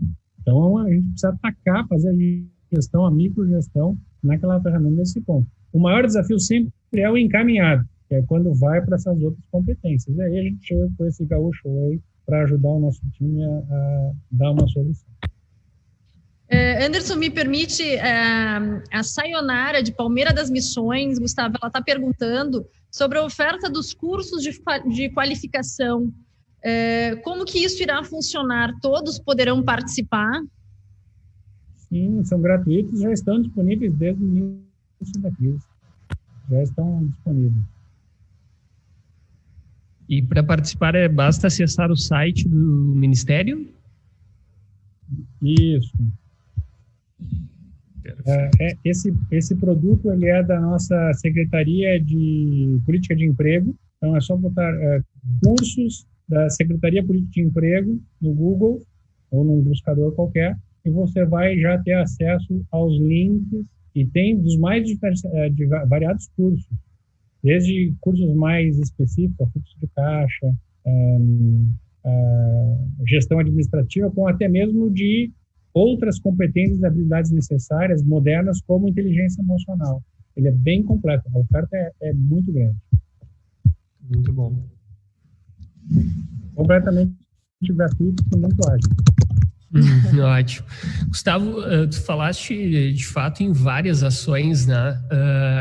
Então, a gente precisa atacar, fazer a gestão, a microgestão naquela ferramenta desse ponto. O maior desafio sempre é o encaminhado, que é quando vai para essas outras competências. E aí a gente chega com esse gaúcho way para ajudar o nosso time a dar uma solução. Anderson, me permite, a Sayonara de Palmeira das Missões, Gustavo, ela está perguntando sobre a oferta dos cursos de qualificação. Como que isso irá funcionar? Todos poderão participar? Sim, são gratuitos, já estão disponíveis desde o início da crise. Já estão disponíveis. E para participar, basta acessar o site do Ministério? Isso. Esse produto ele é da nossa Secretaria de Política de Emprego. Então, é só botar cursos da Secretaria Política de Emprego no Google ou num buscador qualquer e você vai já ter acesso aos links e tem dos mais variados cursos, desde cursos mais específicos, fluxo de caixa, gestão administrativa, com até mesmo de outras competências e habilidades necessárias, modernas, como inteligência emocional. Ele é bem completo, a oferta é muito grande. Muito bom. Completamente gratuito e muito ágil. Ótimo. Gustavo, tu falaste de fato em várias ações, né?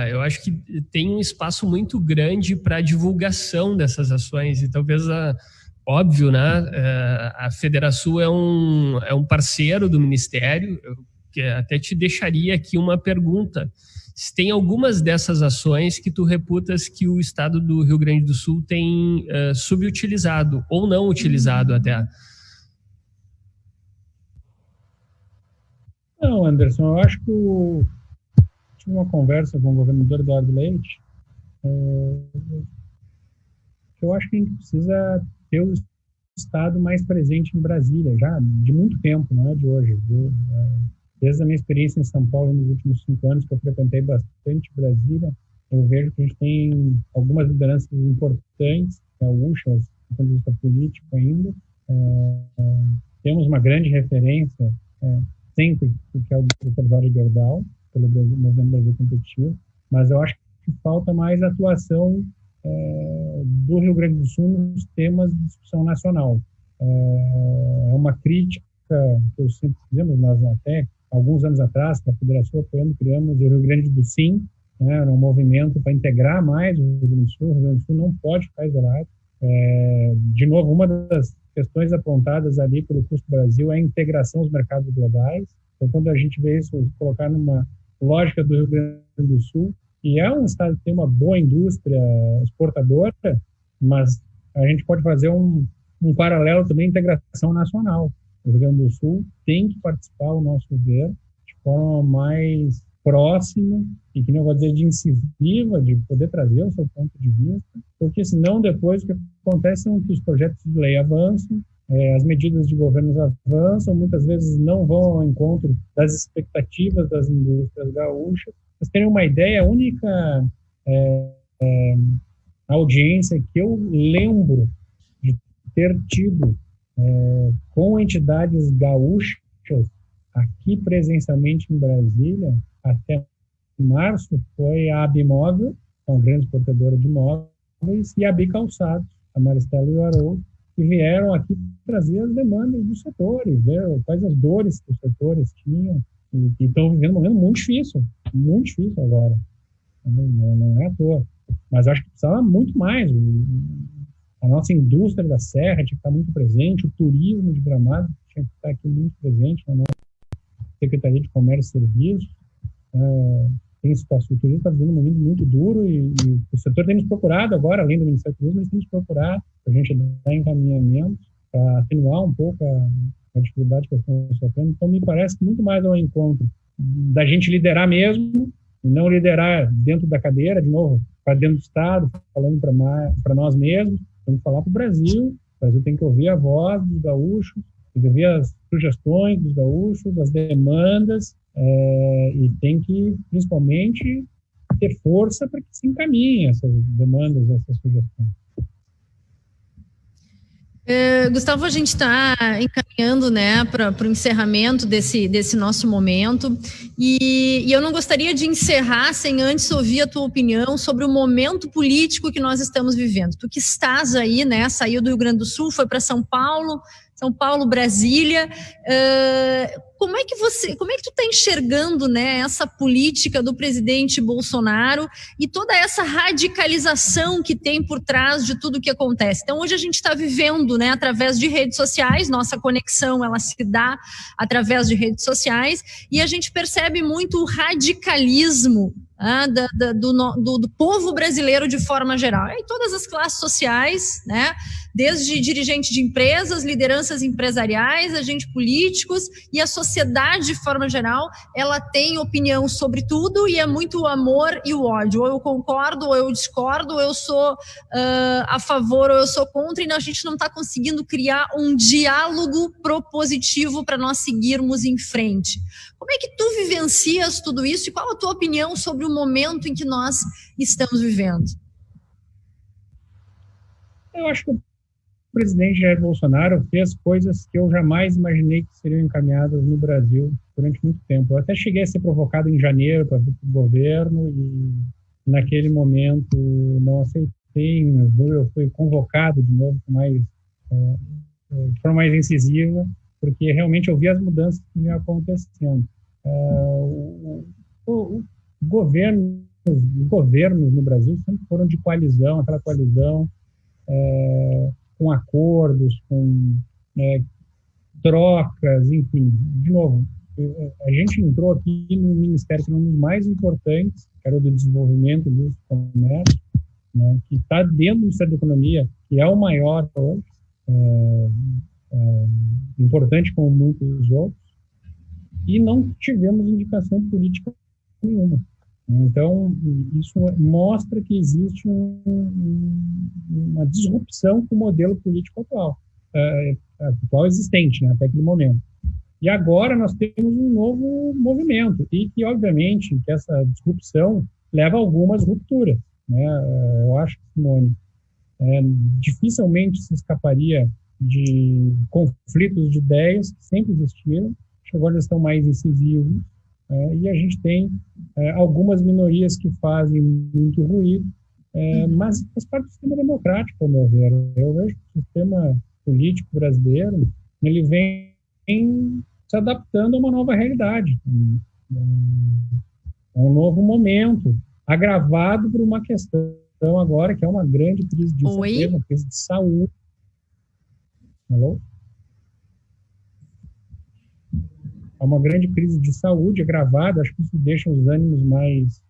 Eu acho que tem um espaço muito grande para divulgação dessas ações e talvez, óbvio, né? A Federação é um parceiro do Ministério. Eu até te deixaria aqui uma pergunta. Se tem algumas dessas ações que tu reputas que o Estado do Rio Grande do Sul tem subutilizado ou não utilizado até? Não, Anderson, eu acho que tive uma conversa com o governador Eduardo Leite, que eu acho que a gente precisa ter o Estado mais presente em Brasília, já de muito tempo, não é de hoje. Desde a minha experiência em São Paulo, nos últimos 5 anos, que eu frequentei bastante Brasília, eu vejo que a gente tem algumas lideranças importantes, gaúchas, do ponto de vista político ainda. Temos uma grande referência, sempre, que é o Dr. Jorge Gerdau, pelo Movimento Brasil Competitivo, mas eu acho que falta mais atuação do Rio Grande do Sul nos temas de discussão nacional. É uma crítica que eu sempre fizemos, nós até alguns anos atrás, com a Federação apoiando, criamos o Rio Grande do Sim, né, era um movimento para integrar mais o Rio Grande do Sul. O Rio Grande do Sul não pode ficar isolado. De novo, uma das questões apontadas ali pelo Custo Brasil é a integração dos mercados globais. Então, quando a gente vê isso colocar numa lógica do Rio Grande do Sul, e é um estado que tem uma boa indústria exportadora, mas a gente pode fazer um paralelo também à integração nacional. O Rio Grande do Sul tem que participar, o nosso governo, de forma mais próxima e, que não vou dizer, de incisiva, de poder trazer o seu ponto de vista, porque senão depois o que acontece é que os projetos de lei avançam, as medidas de governos avançam, muitas vezes não vão ao encontro das expectativas das indústrias gaúchas. Vocês terem uma ideia, a única audiência que eu lembro de ter tido com entidades gaúchas aqui presencialmente em Brasília, até março, foi a Abimóvel, uma grande exportadora de móveis, e a Bicalçados, a Maristela e o Haroldo, que vieram aqui trazer as demandas dos setores, ver quais as dores que os setores tinham, e estão vivendo um momento muito difícil agora. Não é à toa. Mas acho que precisava muito mais. A nossa indústria da Serra tinha que estar muito presente, o turismo de Gramado tinha que estar aqui muito presente na nossa Secretaria de Comércio e Serviços. Tem situação, o turismo está vivendo um momento muito duro e o setor tem nos procurado agora, além do Ministério do Turismo, eles têm nos procurado para a gente dar encaminhamento, para atenuar um pouco a dificuldade que eles estão sofrendo. Então, me parece que muito mais ao encontro da gente liderar mesmo, e não liderar dentro da cadeira, de novo, para dentro do Estado, falando para nós mesmos. Tem que falar para o Brasil tem que ouvir a voz dos gaúchos, tem que ouvir as sugestões dos gaúchos, as demandas, e tem que, principalmente, ter força para que se encaminhem essas demandas, essas sugestões. Gustavo, a gente está encaminhando, né, para o encerramento desse nosso momento, e eu não gostaria de encerrar sem antes ouvir a tua opinião sobre o momento político que nós estamos vivendo. Tu que estás aí, né, saiu do Rio Grande do Sul, foi para São Paulo, Brasília. Como é que tu está enxergando, né, essa política do presidente Bolsonaro e toda essa radicalização que tem por trás de tudo o que acontece? Então, hoje a gente está vivendo, né, através de redes sociais, nossa conexão ela se dá através de redes sociais, e a gente percebe muito o radicalismo do povo brasileiro de forma geral, em todas as classes sociais, né? Desde dirigentes de empresas, lideranças empresariais, agentes políticos, e a sociedade de forma geral, ela tem opinião sobre tudo e é muito o amor e o ódio. Ou eu concordo, ou eu discordo, ou eu sou a favor, ou eu sou contra, e a gente não está conseguindo criar um diálogo propositivo para nós seguirmos em frente. Como é que tu vivencias tudo isso e qual a tua opinião sobre o momento em que nós estamos vivendo? Eu acho que o presidente Jair Bolsonaro fez coisas que eu jamais imaginei que seriam encaminhadas no Brasil durante muito tempo. Eu até cheguei a ser provocado em janeiro para vir para o governo e naquele momento não aceitei, eu fui convocado de novo de forma mais incisiva. porque realmente eu vi as mudanças que vinham acontecendo. Os governos no Brasil sempre foram de coalizão, aquela coalizão com acordos, com trocas, enfim. De novo, a gente entrou aqui no ministério que é um dos mais importantes, que era o do desenvolvimento do comércio, né, que está dentro do Ministério da Economia, que é o maior hoje, importante como muitos outros, e não tivemos indicação política nenhuma. Então, isso mostra que existe uma disrupção com o modelo político atual existente, né, até aquele momento. E agora nós temos um novo movimento, e que, obviamente, que essa disrupção leva a algumas rupturas, né? Eu acho que, Simone, dificilmente se escaparia de conflitos de ideias que sempre existiram, acho que agora eles estão mais incisivos, e a gente tem algumas minorias que fazem muito ruído, mas faz parte do sistema democrático, ao meu ver. Eu vejo que o sistema político brasileiro, ele vem se adaptando a uma nova realidade, a um novo momento, agravado por uma questão agora, que é uma grande crise de incerteza, uma crise de saúde. Alô? É uma grande crise de saúde agravada, acho que isso deixa os ânimos mais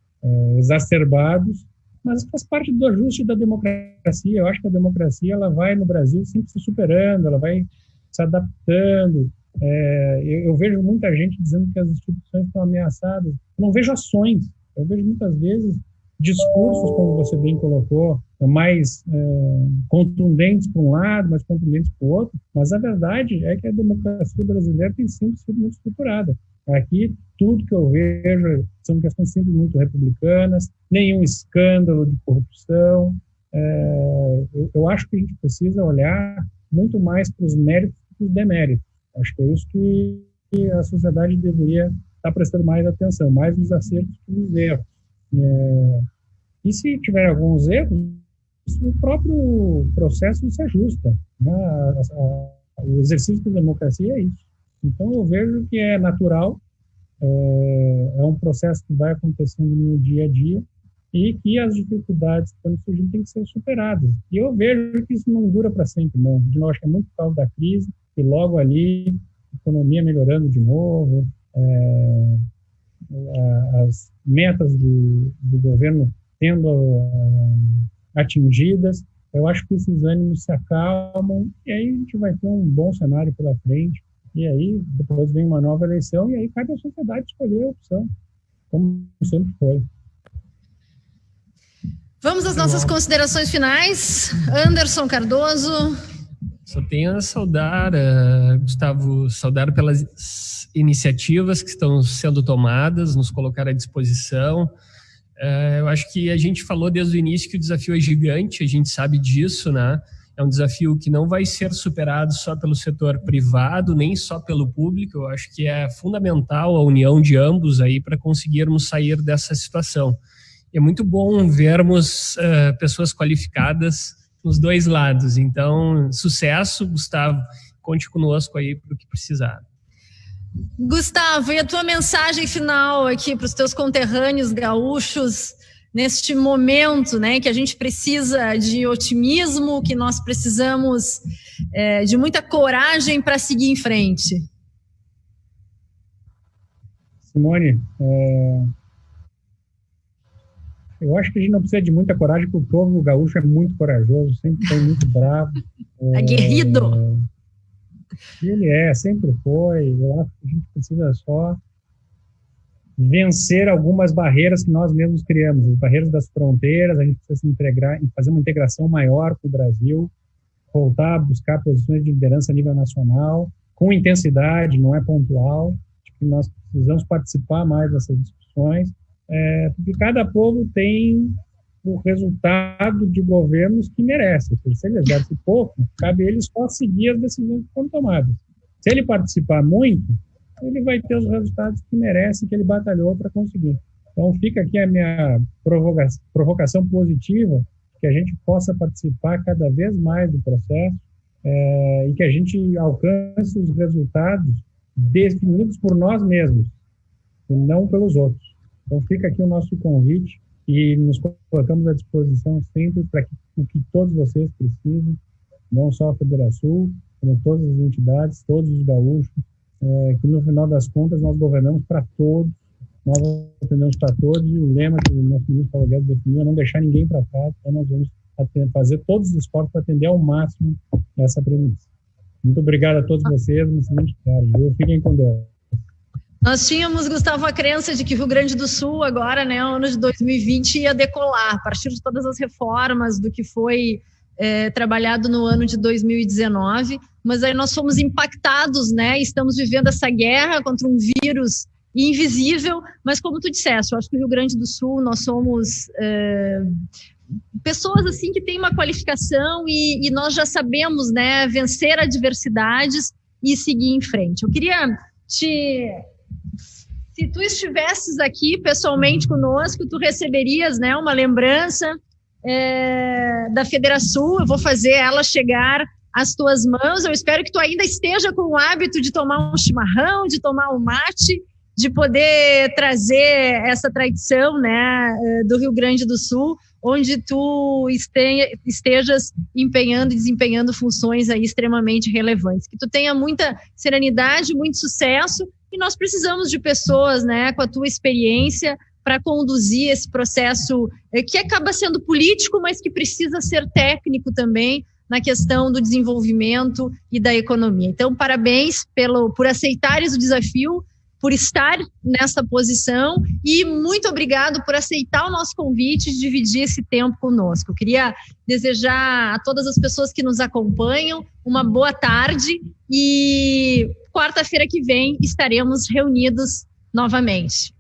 exacerbados, mas faz parte do ajuste da democracia. Eu acho que a democracia ela vai, no Brasil, sempre se superando, ela vai se adaptando. Eu vejo muita gente dizendo que as instituições estão ameaçadas. Eu não vejo ações. Eu vejo muitas vezes discursos, como você bem colocou, mais contundentes para um lado, mais contundentes para o outro, mas a verdade é que a democracia brasileira tem sempre sido muito estruturada. Aqui, tudo que eu vejo são questões sempre muito republicanas, nenhum escândalo de corrupção. Eu acho que a gente precisa olhar muito mais para os méritos que para os deméritos. Acho que é isso que a sociedade deveria estar prestando mais atenção, mais nos acertos que nos erros. E se tiver alguns erros, o próprio processo se ajusta, né? O exercício da democracia é isso. Então eu vejo que é natural, é um processo que vai acontecendo no dia a dia e que as dificuldades que estão surgindo têm que ser superadas. E eu vejo que isso não dura para sempre, não. De novo, acho que é muito por causa da crise, e logo ali, a economia melhorando de novo, as metas do governo sendo atingidas, eu acho que esses ânimos se acalmam e aí a gente vai ter um bom cenário pela frente. E aí, depois vem uma nova eleição e aí cabe à sociedade escolher a opção, como sempre foi. Vamos às nossas considerações finais. Anderson Cardoso. Só tenho a saudar, Gustavo, saudar pelas iniciativas que estão sendo tomadas, nos colocar à disposição. Eu acho que a gente falou desde o início que o desafio é gigante, a gente sabe disso, né? É um desafio que não vai ser superado só pelo setor privado, nem só pelo público. Eu acho que é fundamental a união de ambos aí para conseguirmos sair dessa situação. E é muito bom vermos pessoas qualificadas nos dois lados. Então, sucesso, Gustavo. Conte conosco aí para o que precisar. Gustavo, e a tua mensagem final aqui para os teus conterrâneos gaúchos neste momento, né, que a gente precisa de otimismo, que nós precisamos de muita coragem para seguir em frente? Simone, eu acho que a gente não precisa de muita coragem, porque o povo gaúcho é muito corajoso, sempre foi muito bravo. Aguerrido. Ele sempre foi. Eu acho que a gente precisa só vencer algumas barreiras que nós mesmos criamos, as barreiras das fronteiras. A gente precisa se integrar, fazer uma integração maior com o Brasil, voltar a buscar posições de liderança a nível nacional, com intensidade, não é pontual. Acho que nós precisamos participar mais dessas discussões, porque cada povo tem o resultado de governos que merece. Se ele exerce pouco, cabe ele só seguir as decisões que foram tomadas. Se ele participar muito, ele vai ter os resultados que merece, que ele batalhou para conseguir. Então fica aqui a minha provocação positiva, que a gente possa participar cada vez mais do processo, e que a gente alcance os resultados definidos por nós mesmos, e não pelos outros. Então fica aqui o nosso convite e nos colocamos à disposição sempre para o que todos vocês precisem, não só a Federação, como todas as entidades, todos os gaúchos, que no final das contas nós governamos para todos, nós atendemos para todos, e o lema que o nosso ministro Paulo Guedes definiu é não deixar ninguém para trás, então nós vamos fazer todos os esforços para atender ao máximo essa premissa. Muito obrigado a todos vocês, uma excelente tarde. Fiquem com Deus. Nós tínhamos, Gustavo, a crença de que o Rio Grande do Sul agora, né, o ano de 2020 ia decolar, a partir de todas as reformas do que foi trabalhado no ano de 2019, mas aí nós fomos impactados, né, estamos vivendo essa guerra contra um vírus invisível, mas como tu disseste, eu acho que o Rio Grande do Sul, nós somos pessoas assim que têm uma qualificação e nós já sabemos, né, vencer adversidades e seguir em frente. Eu queria se tu estivesses aqui pessoalmente conosco, tu receberias, né, uma lembrança da Federação. Eu vou fazer ela chegar às tuas mãos. Eu espero que tu ainda esteja com o hábito de tomar um chimarrão, de tomar um mate, de poder trazer essa tradição, né, do Rio Grande do Sul, onde tu estejas empenhando e desempenhando funções aí extremamente relevantes. Que tu tenha muita serenidade, muito sucesso, e nós precisamos de pessoas, né, com a tua experiência para conduzir esse processo que acaba sendo político, mas que precisa ser técnico também na questão do desenvolvimento e da economia. Então, parabéns por aceitares o desafio, por estar nessa posição, e muito obrigado por aceitar o nosso convite de dividir esse tempo conosco. Eu queria desejar a todas as pessoas que nos acompanham uma boa tarde, e quarta-feira que vem estaremos reunidos novamente.